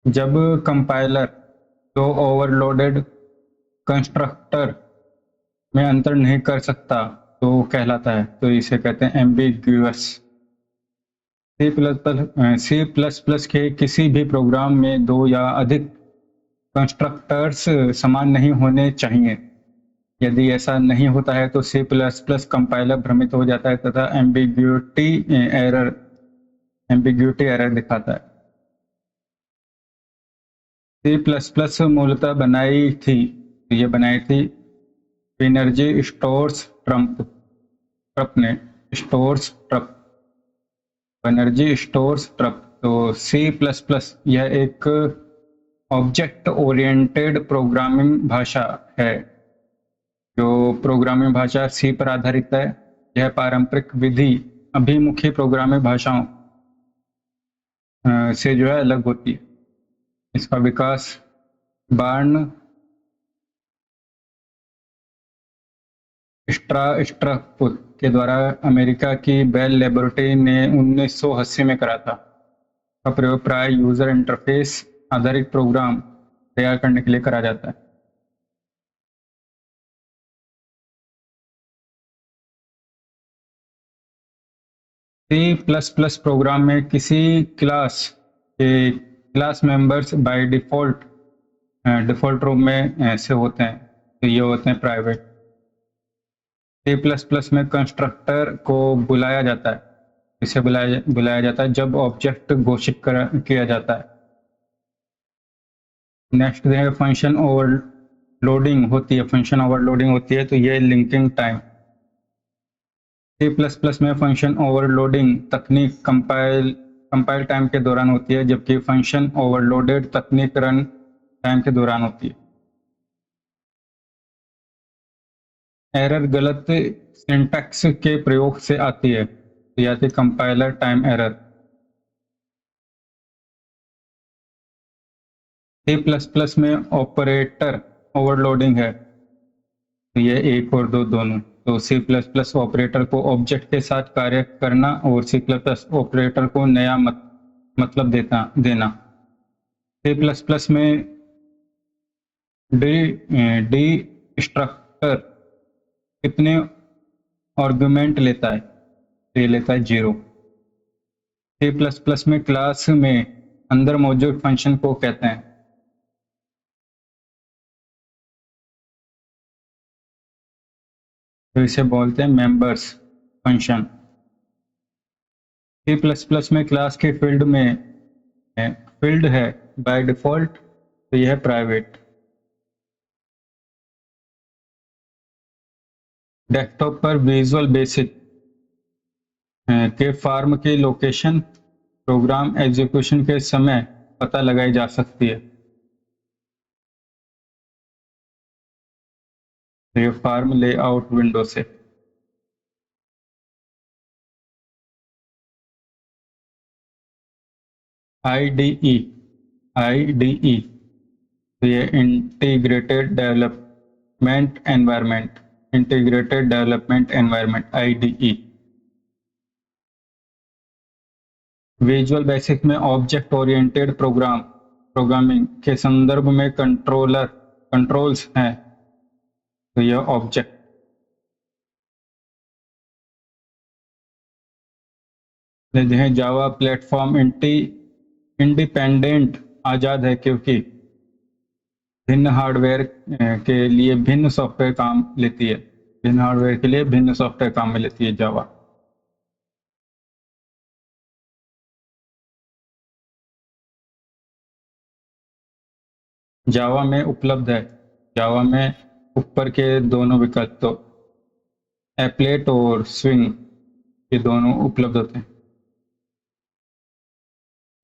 S1: जब कंपाइलर तो ओवरलोडेड कंस्ट्रक्टर में अंतर नहीं कर सकता तो कहलाता है, तो इसे कहते हैं एम्बिग्यूअस। सी प्लस प्लस के किसी भी प्रोग्राम में 2 या अधिक कंस्ट्रक्टर्स समान नहीं होने चाहिए। यदि ऐसा नहीं होता है तो सी प्लस प्लस कंपाइलर भ्रमित हो जाता है तथा एम्बिग्यूटी एरर दिखाता है। सी प्लस प्लस मूलतः बनाई थी एनर्जी स्टोर्स ट्रप। तो सी प्लस प्लस यह एक ऑब्जेक्ट ओरिएंटेड प्रोग्रामिंग भाषा है। जो प्रोग्रामिंग भाषा सी पर आधारित है, यह पारंपरिक विधि अभिमुखी प्रोग्रामिंग भाषाओं से जो है अलग होती है। इसका विकास बार्न स्ट्रास्ट्रप के द्वारा अमेरिका की बेल लेबोरेटरी ने 1980 में करा था। का प्रयोग प्राय यूजर इंटरफेस आधारित प्रोग्राम तैयार करने के लिए करा जाता है। सी प्लस प्लस प्रोग्राम में किसी क्लास के क्लास मेंबर्स बाय डिफॉल्ट रूप में ऐसे होते हैं, तो ये होते हैं प्राइवेट। सी प्लस प्लस में कंस्ट्रक्टर को बुलाया जाता है, इसे बुलाया जाता है जब ऑब्जेक्ट घोषित किया जाता है। नेक्स्ट है फंक्शन ओवरलोडिंग होती है, फंक्शन ओवरलोडिंग होती है तो ये लिंकिंग टाइम। C++ में फंक्शन ओवरलोडिंग तकनीक कंपाइल टाइम के दौरान होती है, जबकि फंक्शन ओवरलोडेड तकनीक रन टाइम के दौरान होती है। एरर गलत सिंटैक्स के प्रयोग से आती है, तो या तो कंपाइलर टाइम एरर। C++ में ऑपरेटर ओवरलोडिंग है, तो ये एक और दो दोनों। तो C++ ऑपरेटर को ऑब्जेक्ट के साथ कार्य करना और C++ ऑपरेटर को नया मतलब देना। C++ में डी स्ट्रक्टर कितने आर्गुमेंट लेता है? तो ये लेता है 0। C++ में क्लास में अंदर मौजूद फंक्शन को कहते हैं? तो इसे बोलते हैं मेंबर्स फंक्शन। C++ में क्लास के फील्ड है बाय डिफॉल्ट, तो यह है प्राइवेट। डेस्कटॉप पर विजुअल बेसिक के फॉर्म की लोकेशन प्रोग्राम एग्जीक्यूशन के समय पता लगाई जा सकती है। तो ये फॉर्म लेआउट विंडो से। आईडीई तो ये integrated development environment IDE. Visual basic में ऑब्जेक्ट ओरिएंटेड प्रोग्रामिंग के संदर्भ में कंट्रोल्स हैं, तो यह ऑब्जेक्ट। जावा प्लेटफॉर्म इंडिपेंडेंट आजाद है क्योंकि भिन्न हार्डवेयर के लिए भिन्न सॉफ्टवेयर काम लेती है। भिन्न हार्डवेयर के लिए भिन्न सॉफ्टवेयर काम में लेती है जावा। जावा में उपलब्ध है, जावा में ऊपर के दोनों विकल्प, तो एप्लेट और स्विंग, ये दोनों उपलब्ध होते हैं।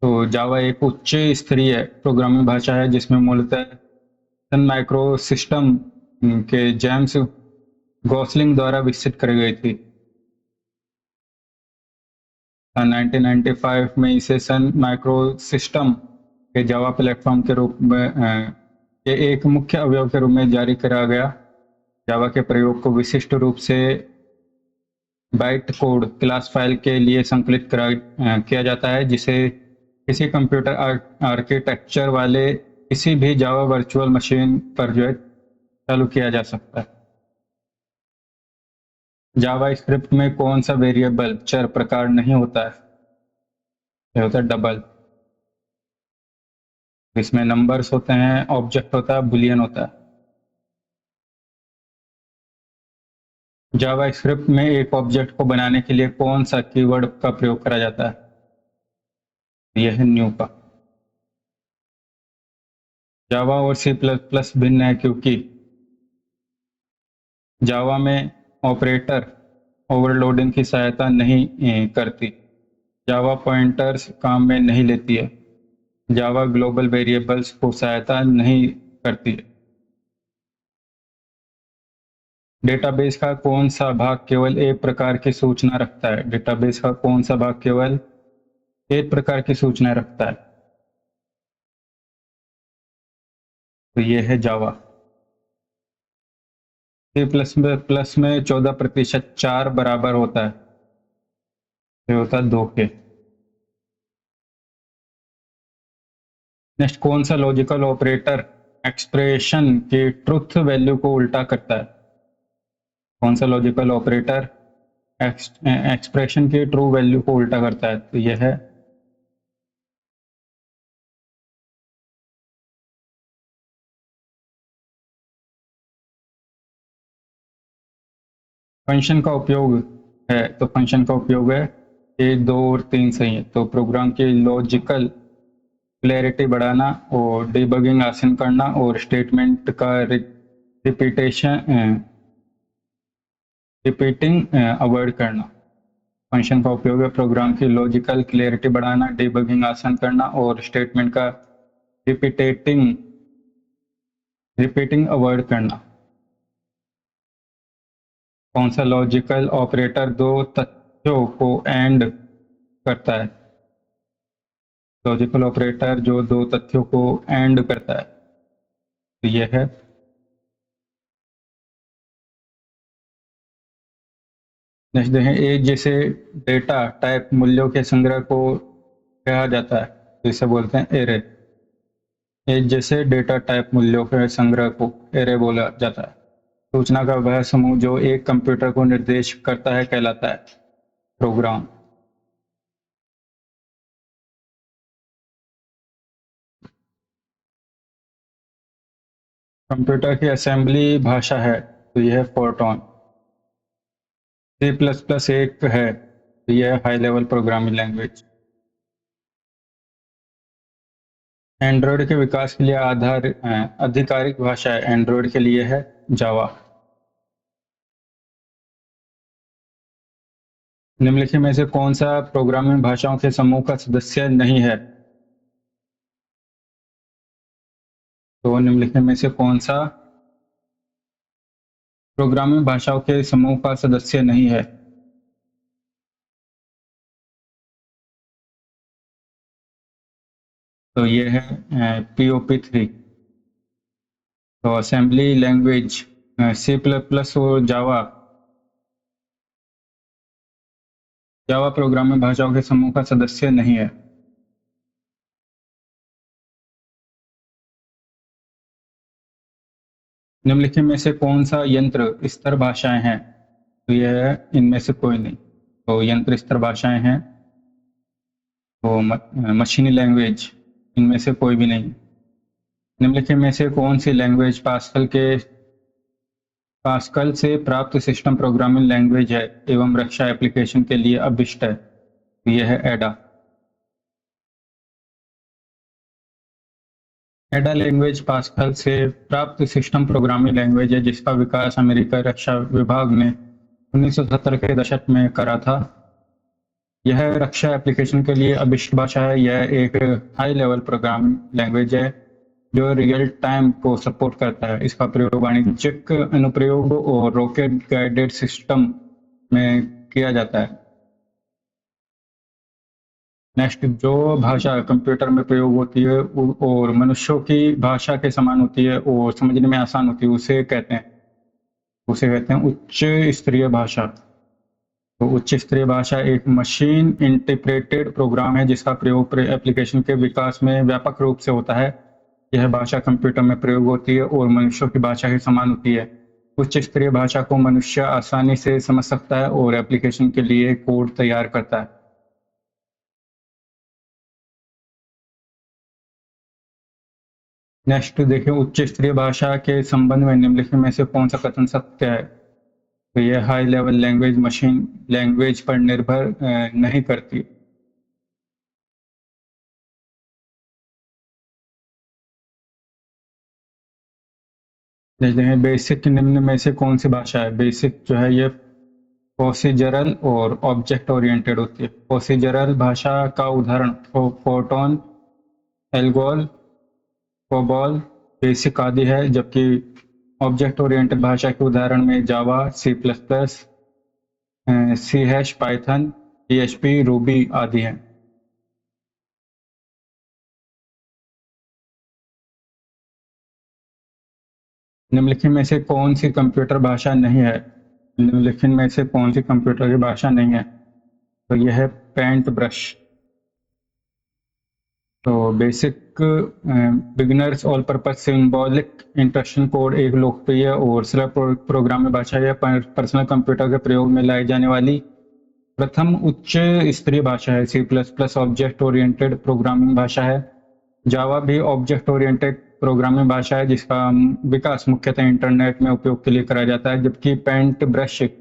S1: तो जावा एक उच्च स्तरीय प्रोग्रामिंग भाषा है जिसमें मूलतः सन माइक्रो सिस्टम के जेम्स गॉसलिंग द्वारा विकसित करी गई थी। 1995 में इसे सन माइक्रो सिस्टम के जावा प्लेटफॉर्म के रूप में के एक मुख्य अवयव के रूप में जारी करा गया। जावा के प्रयोग को विशिष्ट रूप से बाइट कोड क्लास फाइल के लिए संकलित किया जाता है, जिसे किसी कंप्यूटर आर्किटेक्चर वाले किसी भी जावा वर्चुअल मशीन पर जो है चालू किया जा सकता है। जावा स्क्रिप्ट में कौन सा वेरिएबल चर प्रकार नहीं होता है? यह होता है डबल। इसमें नंबर्स होते हैं, ऑब्जेक्ट होता है, बुलियन होता है। जावा स्क्रिप्ट में एक ऑब्जेक्ट को बनाने के लिए कौन सा कीवर्ड का प्रयोग करा जाता है? यह है न्यू का। जावा और C++ भिन्न है क्योंकि जावा में ऑपरेटर ओवरलोडिंग की सहायता नहीं करती। जावा पॉइंटर्स काम में नहीं लेती है। जावा ग्लोबल वेरिएबल्स को सहायता नहीं करती है। डेटाबेस का कौन सा भाग केवल एक प्रकार की सूचना रखता है? डेटाबेस का कौन सा भाग केवल एक प्रकार की सूचना रखता है? तो ये है जावा। C++ में 14% 4 बराबर होता है, ये होता है 2 के। नेक्स्ट, कौन सा लॉजिकल ऑपरेटर एक्सप्रेशन की ट्रुथ वैल्यू को उल्टा करता है? कौन सा लॉजिकल ऑपरेटर एक्सप्रेशन की ट्रू वैल्यू को उल्टा करता है? तो यह है फंक्शन का उपयोग है। तो फंक्शन का उपयोग है 1, 2 और 3 सही है। तो प्रोग्राम की लॉजिकल क्लैरिटी बढ़ाना और डिबगिंग आसान करना और स्टेटमेंट का रिपीटिंग अवॉइड करना। फंक्शन का उपयोग है प्रोग्राम की लॉजिकल क्लैरिटी बढ़ाना, डिबगिंग आसान करना और स्टेटमेंट का रिपीटिंग अवॉइड करना। कौन सा लॉजिकल ऑपरेटर दो तथ्यों को एंड करता है? लॉजिकल ऑपरेटर जो दो तथ्यों को एंड करता है तो यह है नेक्स्ट देखें, एक जैसे डेटा टाइप मूल्यों के संग्रह को कहा जाता है तो इसे बोलते हैं एरे। एक जैसे डेटा टाइप मूल्यों के संग्रह को एरे बोला जाता है। सूचना का वह समूह जो एक कंप्यूटर को निर्देश करता है कहलाता है प्रोग्राम। कंप्यूटर की असेंबली भाषा है तो यह है फोर्ट्रॉन। C++ एक है तो यह high level programming language. Android के विकास के लिए आधिकारिक भाषा है एंड्रॉयड के लिए है जावा। निम्नलिखित में से कौन सा प्रोग्रामिंग भाषाओं के समूह का सदस्य नहीं है? तो निम्नलिखित में से कौन सा प्रोग्रामिंग भाषाओं के समूह का सदस्य नहीं है? तो ये है POP3। तो असेंबली लैंग्वेज C++ और जावा प्रोग्रामिंग भाषाओं के समूह का सदस्य नहीं है। निम्नलिखित में से कौन सा यंत्र स्तर भाषाएं हैं? तो यह है इनमें से कोई नहीं। तो यंत्र स्तर भाषाएं हैं तो मशीनी लैंग्वेज इनमें से कोई भी नहीं। निम्नलिखित में से कौन सी लैंग्वेज पास्कल से प्राप्त सिस्टम प्रोग्रामिंग लैंग्वेज है एवं रक्षा एप्लीकेशन के लिए अभिष्ट है? तो यह है एडा। एडा लैंग्वेज पास्कल से प्राप्त सिस्टम प्रोग्रामिंग लैंग्वेज है जिसका विकास अमेरिकी रक्षा विभाग ने 1970 के दशक में करा था। यह रक्षा एप्लीकेशन के लिए अभिष्ट भाषा है। यह एक हाई लेवल प्रोग्रामिंग लैंग्वेज है जो रियल टाइम को सपोर्ट करता है। इसका प्रयोग वाणिज्यिक अनुप्रयोग और रॉकेट गाइडेड सिस्टम में किया जाता है। नेक्स्ट, जो भाषा कंप्यूटर में प्रयोग होती है और मनुष्यों की भाषा के समान होती है और समझने में आसान होती है उसे कहते हैं उच्च स्तरीय भाषा। तो उच्च स्तरीय भाषा एक मशीन इंटरप्रेटेड प्रोग्राम है जिसका प्रयोग एप्लीकेशन के विकास में व्यापक रूप से होता है। यह भाषा कंप्यूटर में प्रयोग होती है और मनुष्यों की भाषा के समान होती है। उच्च स्तरीय भाषा को मनुष्य आसानी से समझ सकता है और एप्लीकेशन के लिए कोड तैयार करता है। नेक्स्ट देखिए, उच्च स्तरीय भाषा के संबंध में निम्नलिखित में से कौन सा कथन सत्य है? तो यह high level language machine language पर निर्भर नहीं करती। देखें बेसिक निम्न में से कौन सी भाषा है? बेसिक जो है ये प्रोसीजरल और ऑब्जेक्ट ओरिएंटेड होती है। प्रोसीजरल भाषा का उदाहरण फोर्ट्रॉन, एल्गोल, कोबॉल, बेसिक आदि है, जबकि ऑब्जेक्ट ओरिएंटेड भाषा के उदाहरण में जावा, C++, C#, Python, PHP, Ruby आदि हैं। निम्नलिखित में से कौन सी कंप्यूटर भाषा नहीं है? निम्नलिखित में से कौन सी कंप्यूटर की भाषा नहीं है? तो यह है पेंट ब्रश। तो basic beginners all purpose symbolic instruction code एक लोकप्रिय और सरल प्रोग्रामिंग भाषा है। पर्सनल कंप्यूटर के प्रयोग में लाई जाने वाली प्रथम उच्च स्तरीय भाषा है। C++ ऑब्जेक्ट ओरिएंटेड प्रोग्रामिंग भाषा है। जावा भी ऑब्जेक्ट ओरिएंटेड प्रोग्रामिंग भाषा है जिसका विकास मुख्यतः इंटरनेट में उपयोग के लिए कराया जाता है, जबकि पेंट ब्रश एक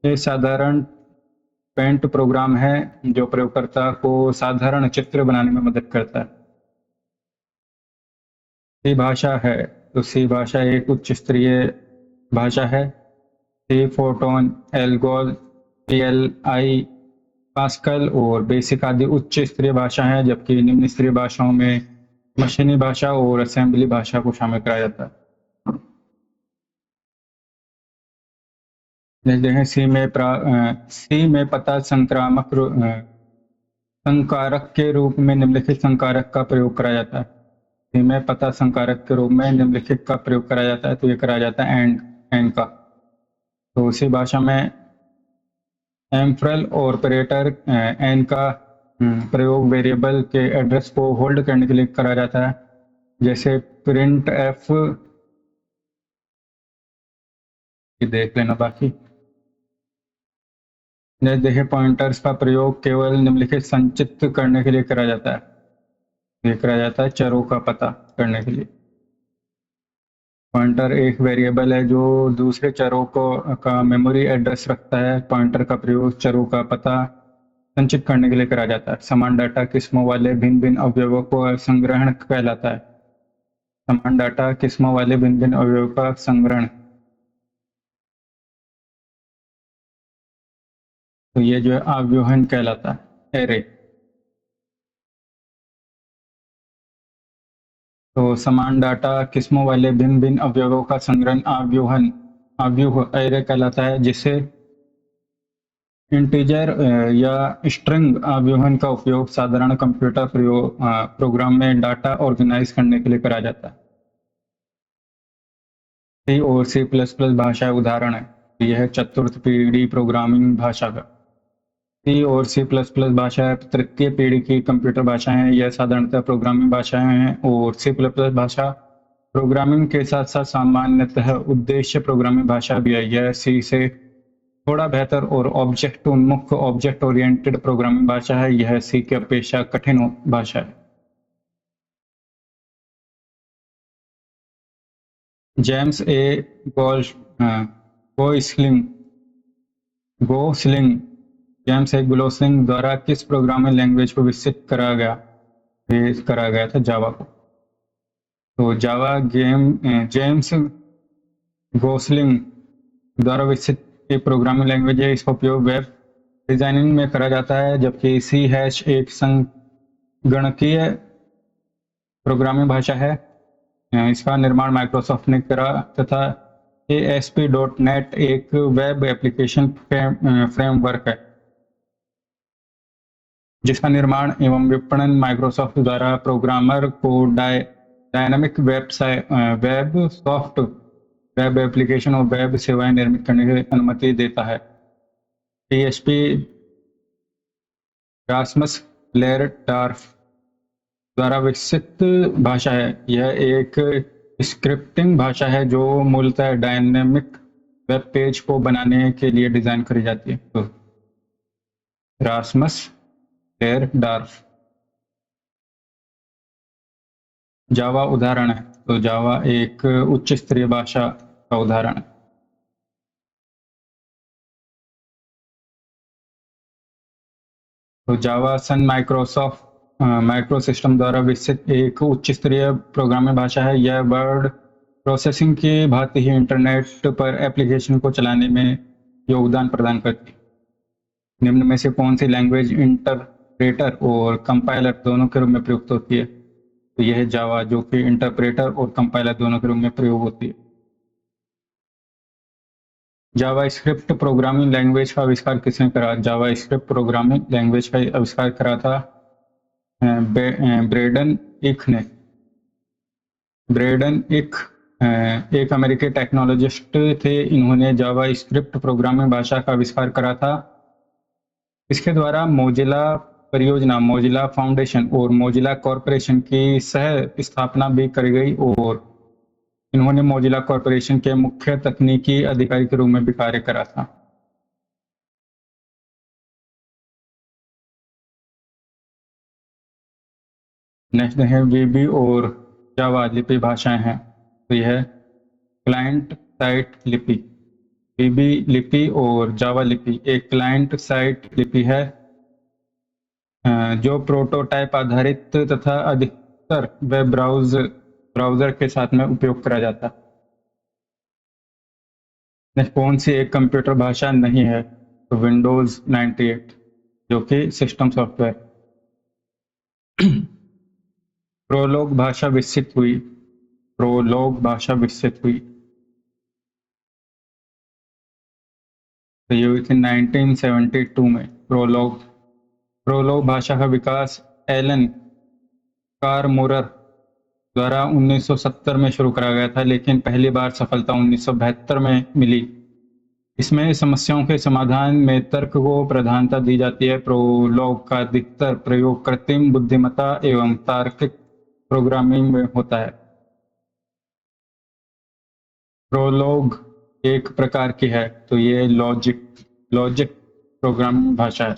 S1: साधारण पेंट प्रोग्राम है जो प्रयोगकर्ता को साधारण चित्र बनाने में मदद करता है। सी भाषा है, तो सी भाषा एक उच्च स्तरीय भाषा है। सी, फोर्टोन, एल्गोल, पीएल/आई, पास्कल और बेसिक आदि उच्च स्तरीय भाषा हैं, जबकि निम्न स्तरीय भाषाओं में मशीनी भाषा और असेंबली भाषा को शामिल कराया जाता है। देखते हैं सी में पता संकारक के रूप में निम्नलिखित संकारक का प्रयोग करा जाता है। सी में पता संकारक के रूप में निम्नलिखित का प्रयोग करा जाता है, तो ये करा जाता है एंड का। तो उसी भाषा में एम्परल और ऑपरेटर एन का प्रयोग वेरिएबल के एड्रेस को होल्ड करने के लिए करा जाता है, जैसे प्रिंट एफ, देख लेना बाकी। देखिए पॉइंटर्स का प्रयोग केवल निम्नलिखित संचित करने के लिए करा जाता है, ये करा जाता है चरों का पता करने के लिए। पॉइंटर एक वेरिएबल है जो दूसरे चरों का मेमोरी एड्रेस रखता है। पॉइंटर का प्रयोग चरों का पता संचित करने के लिए करा जाता है। समान डाटा किस्मों वाले भिन्न भिन्न अवयवों को संग्रहण कहलाता है। समान डाटा किस्मों वाले भिन्न भिन्न अवयवों का संग्रहण, तो ये जो है आव्यूहन कहलाता है, एरे। तो समान डाटा किस्मों वाले भिन्न भिन्न अवयवों का संग्रहण आव्यूह एरे कहलाता है, जिसे इंटीजर या स्ट्रिंग आव्यूहन का उपयोग साधारण कंप्यूटर प्रोग्राम में डाटा ऑर्गेनाइज करने के लिए करा जाता है। सी और सी प्लस प्लस भाषा उदाहरण है, यह चतुर्थ पीढ़ी प्रोग्रामिंग भाषा का। सी और सी प्लस प्लस भाषा तृतीय पीढ़ी की कंप्यूटर भाषा है। यह साधारणतः प्रोग्रामिंग भाषाएं हैं, और सी प्लस प्लस भाषा प्रोग्रामिंग के साथ साथ सामान्यतः उद्देश्य प्रोग्रामिंग भाषा भी है। यह सी से थोड़ा बेहतर और ऑब्जेक्ट उन्मुख ऑब्जेक्ट ओरिएंटेड प्रोग्रामिंग भाषा है। यह सी की अपेक्षा कठिन भाषा है। James A Gosling James A Gosling द्वारा किस प्रोग्रामिंग लैंग्वेज को विकसित करा गया था? जावा को। तो जावा जेम्स गोस्लिंग द्वारा विकसित एक प्रोग्रामिंग लैंग्वेज है। इसका उपयोग वेब डिजाइनिंग में करा जाता है, जबकि सी हैश एक संगणकीय प्रोग्रामिंग भाषा है। इसका निर्माण माइक्रोसॉफ्ट ने करा, तथा ASP.NET एक वेब एप्लीकेशन फ्रेमवर्क है जिसका निर्माण एवं विपणन माइक्रोसॉफ्ट द्वारा प्रोग्रामर को डायनामिक वेब एप्लीकेशन और वेब सेवाएं निर्मित करने की अनुमति देता है। PHP रास्मस लेरडार्फ द्वारा विकसित भाषा है। यह एक स्क्रिप्टिंग भाषा है जो मूलतः डायनेमिक वेब पेज को बनाने के लिए डिजाइन करी जाती है। तो रास्मस लेरडार्फ। जावा उदाहरण है, तो जावा एक उच्च स्तरीय भाषा का उदाहरण है। तो जावा सन माइक्रो सिस्टम द्वारा विकसित एक उच्च स्तरीय प्रोग्रामिंग भाषा है। यह वर्ड प्रोसेसिंग की भांति ही इंटरनेट पर एप्लीकेशन को चलाने में योगदान प्रदान करती है। निम्न में से कौन सी लैंग्वेज इंटरप्रेटर और कंपाइलर दोनों के रूप में प्रयुक्त होती है? तो यह है जावा, जो कि इंटरप्रेटर और कंपाइलर दोनों के रूप में प्रयोग होती है। जावा स्क्रिप्ट प्रोग्रामिंग लैंग्वेज का आविष्कार किसने करा? जावा स्क्रिप्ट प्रोग्रामिंग लैंग्वेज का आविष्कार करा था ब्रेडन इक ने। ब्रेडन इक एक अमेरिकी टेक्नोलॉजिस्ट थे। इन्होंने जावा स्क्रिप्ट प्रोग्रामिंग भाषा का आविष्कार करा था। इसके द्वारा मोजिला परियोजना, मोजिला फाउंडेशन और मोजिला कॉरपोरेशन की सह स्थापना भी करी गई, और इन्होंने मोजिला कॉरपोरेशन के मुख्य तकनीकी अधिकारी के रूप में भी कार्य करा था। नेक्स्ट है वीबी और जावा लिपि भाषाएं हैं। तो यह क्लाइंट साइट लिपि। वीबी लिपि और जावा लिपि एक क्लाइंट साइट लिपि है जो प्रोटोटाइप आधारित तथा अधिकतर वेब ब्राउज़र के साथ में उपयोग करा जाता है। कौन सी एक कंप्यूटर भाषा नहीं है? तो विंडोज़ 98 जो कि सिस्टम सॉफ्टवेयर। प्रोलोग भाषा विकसित हुई। प्रोलोग भाषा विकसित हुई तो ये हुई थी 1972 में। प्रोलोग भाषा का विकास एलन कारमोरर द्वारा 1970 में शुरू करा गया था, लेकिन पहली बार सफलता 1972 में मिली। इसमें समस्याओं के समाधान में तर्क को प्रधानता दी जाती है। प्रोलॉग का अधिकतर प्रयोग कृत्रिम बुद्धिमत्ता एवं तार्किक प्रोग्रामिंग में होता है। प्रोलॉग एक प्रकार की है तो ये लॉजिक प्रोग्रामिंग भाषा है।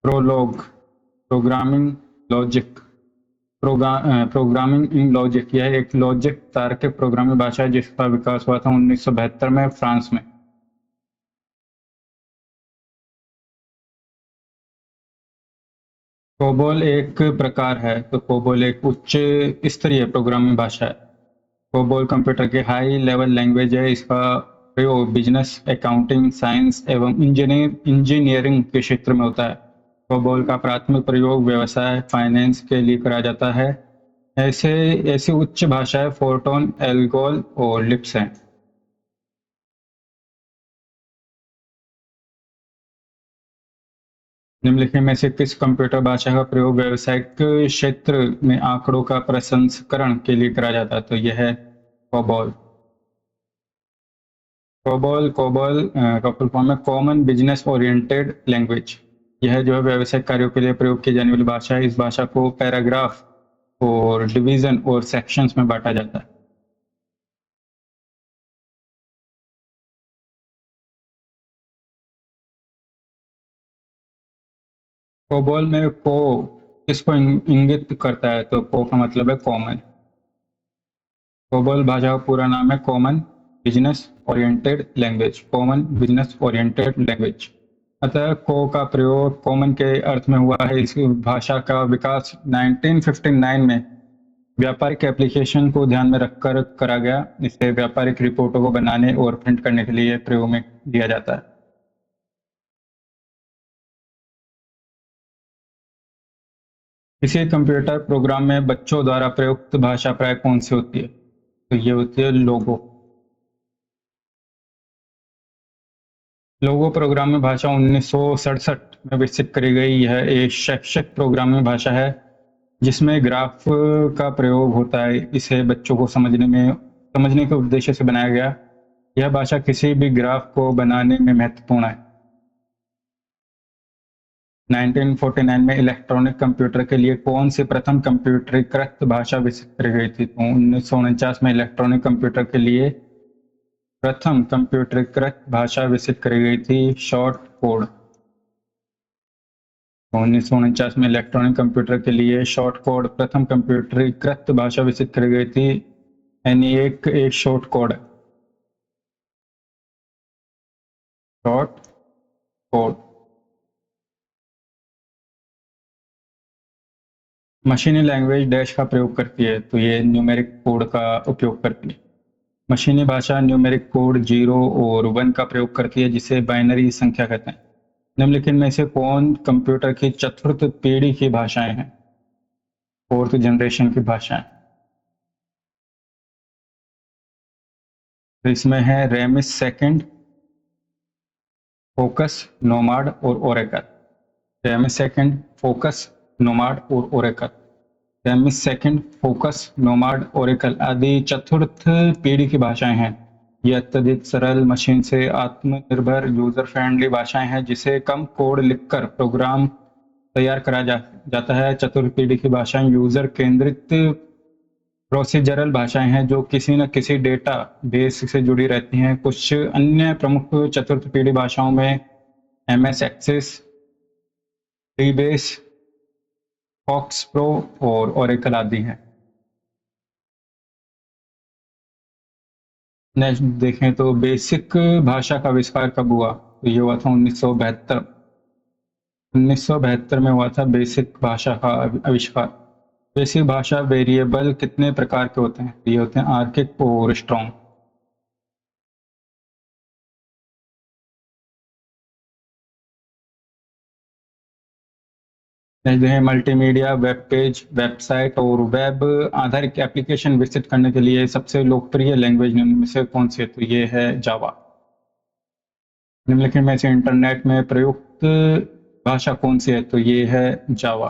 S1: Prolog programming logic programming in logic, यह एक लॉजिक तार्किक प्रोग्रामिंग भाषा है जिसका विकास हुआ था 1972 में फ्रांस में। कोबोल एक प्रकार है तो कोबोल एक उच्च स्तरीय प्रोग्रामिंग भाषा है। कोबोल कंप्यूटर की हाई लेवल लैंग्वेज है। इसका प्रयोग बिजनेस, अकाउंटिंग, साइंस एवं इंजीनियरिंग के क्षेत्र में होता है। कोबोल का प्राथमिक प्रयोग व्यवसाय, फाइनेंस के लिए करा जाता है। ऐसी उच्च भाषाएं फोर्ट्रॉन, एल्गोल और लिप्स हैं। निम्नलिखित में से किस कंप्यूटर भाषा का प्रयोग व्यावसायिक क्षेत्र में आंकड़ों का प्रसंस्करण के लिए करा जाता है? तो यह है कोबोल। कोबोल का फुल फॉर्म है कॉमन बिजनेस ओरिएंटेड लैंग्वेज। यह जो है व्यावसायिक कार्यों के लिए प्रयोग की जाने वाली भाषा है। इस भाषा को पैराग्राफ और डिवीजन और सेक्शंस में बांटा जाता है। कोबोल में को किसको इंगित करता है? तो को का मतलब है कॉमन। कोबोल भाषा का पूरा नाम है common business oriented language. Common business oriented language. अतः को का प्रयोग कॉमन के अर्थ में हुआ है। इस भाषा का विकास 1959 में व्यापारिक एप्लीकेशन को ध्यान में रखकर करा गया। इसे व्यापारिक रिपोर्टों को बनाने और प्रिंट करने के लिए प्रयोग में लिया जाता है। किसी कंप्यूटर प्रोग्राम में बच्चों द्वारा प्रयुक्त भाषा प्राय कौन सी होती है? तो ये होती है लोगो। लोगो प्रोग्रामिंग भाषा 1967 में विकसित करी गई। यह एक शैक्षिक प्रोग्रामिंग भाषा है जिसमें ग्राफ का प्रयोग होता है। इसे बच्चों को समझने के उद्देश्य से बनाया गया। यह भाषा किसी भी ग्राफ को बनाने में महत्वपूर्ण है। 1949 में इलेक्ट्रॉनिक कंप्यूटर के लिए कौन सी प्रथम कंप्यूटरीकृत भाषा विकसित की गई थी? तो 1949 में इलेक्ट्रॉनिक कंप्यूटर के लिए प्रथम कंप्यूटरीकृत भाषा विकसित की गई थी शॉर्ट कोड। 1949 में इलेक्ट्रॉनिक कंप्यूटर के लिए शॉर्ट कोड प्रथम कंप्यूटरीकृत भाषा विकसित की गई थी। ENIAC एक शॉर्ट कोड है। Short code. मशीनी लैंग्वेज डैश का प्रयोग करती है? तो ये न्यूमेरिक कोड का उपयोग करती है। मशीनी भाषा न्यूमेरिक कोड 0 और 1 का प्रयोग करती है जिसे बाइनरी संख्या कहते हैं। निम्नलिखित में से कौन कंप्यूटर की चतुर्थ पीढ़ी की भाषाएं हैं? फोर्थ जनरेशन की भाषाएं। तो इसमें है रेमिस सेकंड, फोकस, नोमाड और Oracle. RAMIS second, FOCUS, NOMAD और Oracle. RAMIS second, FOCUS, NOMAD, Oracle आदि चतुर्थ पीढ़ी की भाषाएं हैं। ये अत्यधिक सरल, मशीन से आत्मनिर्भर, यूजर फ्रेंडली भाषाएं हैं जिसे कम कोड लिखकर प्रोग्राम तैयार करा जाता है। चतुर्थ पीढ़ी की भाषाएं यूजर केंद्रित प्रोसीजरल भाषाएं हैं जो किसी न किसी डेटा बेस से जुड़ी रहती हैं। कुछ अन्य प्रमुख चतुर्थ पीढ़ी भाषाओं में MS access, Freebase, FoxPro और ओरेकल आदि हैं। नेक्स्ट देखें तो बेसिक भाषा का आविष्कार कब हुआ? तो ये हुआ था 1972 में हुआ था बेसिक भाषा का आविष्कार। बेसिक भाषा वेरिएबल कितने प्रकार के होते हैं? ये होते हैं आर्किक और स्ट्रॉन्ग। जैसे मल्टीमीडिया, वेब पेज, वेबसाइट और वेब आधारित एप्लीकेशन विकसित करने के लिए सबसे लोकप्रिय लैंग्वेज निम्न में से कौन सी है? तो ये है जावा। निम्नलिखित में से इंटरनेट में प्रयुक्त भाषा कौन सी है? तो ये है जावा।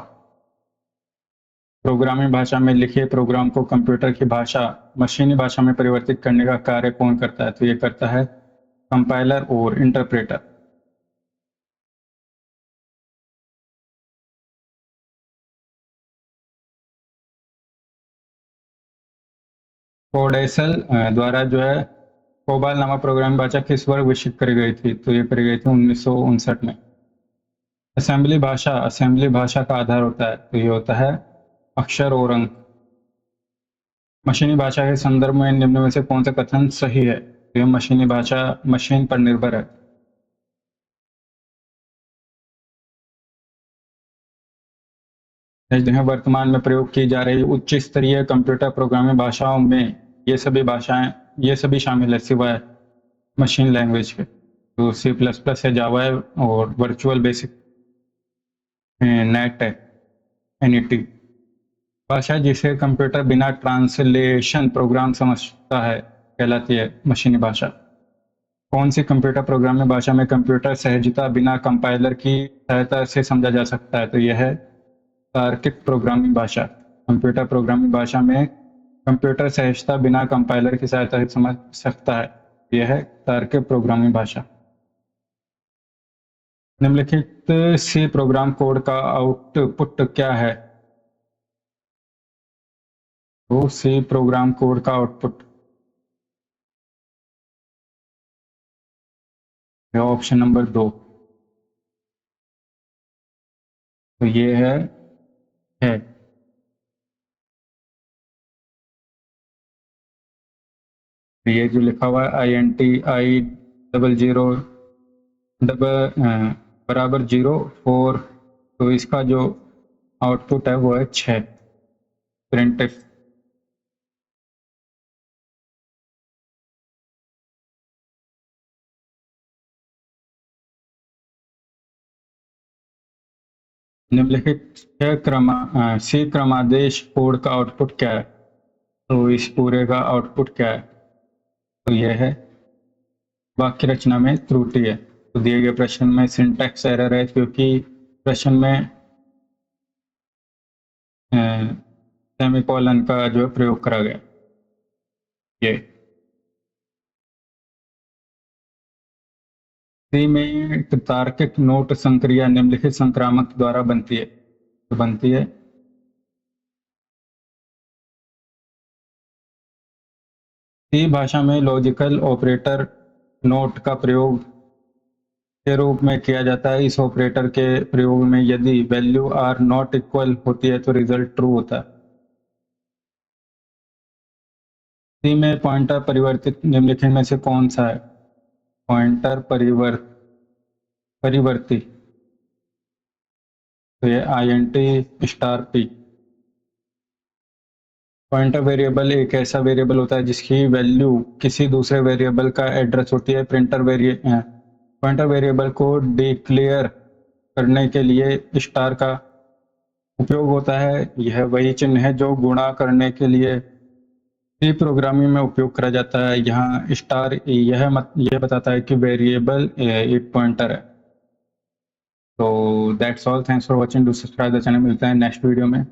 S1: प्रोग्रामिंग भाषा में लिखे प्रोग्राम को कंप्यूटर की भाषा मशीनी भाषा में परिवर्तित करने का कार्य कौन करता है? तो ये करता है कंपाइलर और इंटरप्रेटर। कोडेसल द्वारा जो है कोबाल नामक प्रोग्रामिंग भाषा किस वर्ष विकसित करी गई थी? तो ये करी गई थी 1959 में। असेंबली भाषा का आधार होता है, तो ये होता है अक्षर और अंक। मशीनी भाषा के संदर्भ में निम्न में से कौन सा कथन सही है? तो ये मशीनी भाषा मशीन पर निर्भर है। वर्तमान में प्रयोग की जा रही उच्च स्तरीय कंप्यूटर प्रोग्रामिंग भाषाओं में ये सभी शामिल है सिवाय मशीन लैंग्वेज के। तो सी प्लस प्लस है, जावा है और वर्चुअल बेसिक नेट है, एनईटी। भाषा जिसे कंप्यूटर बिना ट्रांसलेशन प्रोग्राम समझता है कहलाती है मशीनी भाषा। कौन सी कंप्यूटर प्रोग्रामिंग भाषा में कंप्यूटर सहजता बिना कंपाइलर की सहायता से समझा जा सकता है? तो यह है तार्किक प्रोग्रामिंग भाषा। कंप्यूटर प्रोग्रामिंग भाषा में कंप्यूटर सहजता बिना कंपाइलर की सहायता से समझ सकता है, यह है तार्किक प्रोग्रामिंग भाषा। निम्नलिखित सी प्रोग्राम कोड का आउटपुट क्या है? तो सी प्रोग्राम कोड का आउटपुट है ऑप्शन नंबर 2। तो ये है तो ये जो लिखा हुआ है INT I00 बराबर 0 4, तो इसका जो आउटपुट है वो है 6 प्रिंटफ। निम्नलिखित सी क्रमादेश कोड का आउटपुट क्या है? तो इस पूरे का आउटपुट क्या है? तो यह है वाक्य रचना में त्रुटि है। तो दिए गए प्रश्न में सिंटैक्स एरर है क्योंकि प्रश्न में सेमीकोलन का जो प्रयोग करा गया। ये सी में तार्किक नोट संक्रिया निम्नलिखित संक्रामक द्वारा बनती है। तो बनती है सी भाषा में लॉजिकल ऑपरेटर नोट का प्रयोग के रूप में किया जाता है। इस ऑपरेटर के प्रयोग में यदि वैल्यू आर नॉट इक्वल होती है तो रिजल्ट ट्रू होता है। सी में पॉइंटर परिवर्तित निम्नलिखित में से कौन सा है? पॉइंटर परिवर्ती, तो ये INT*P। पॉइंटर वेरिएबल एक ऐसा वेरिएबल होता है जिसकी वैल्यू किसी दूसरे वेरिएबल का एड्रेस होती है। पॉइंटर वेरिएबल को डिक्लेयर करने के लिए स्टार का उपयोग होता है। यह वही चिन्ह है जो गुणा करने के लिए सी प्रोग्रामिंग में उपयोग करा जाता है। यहाँ स्टार यह बताता है कि वेरिएबल एक पॉइंटर है। तो that's all, thanks for watching, do subscribe the channel. मिलते हैं नेक्स्ट वीडियो में।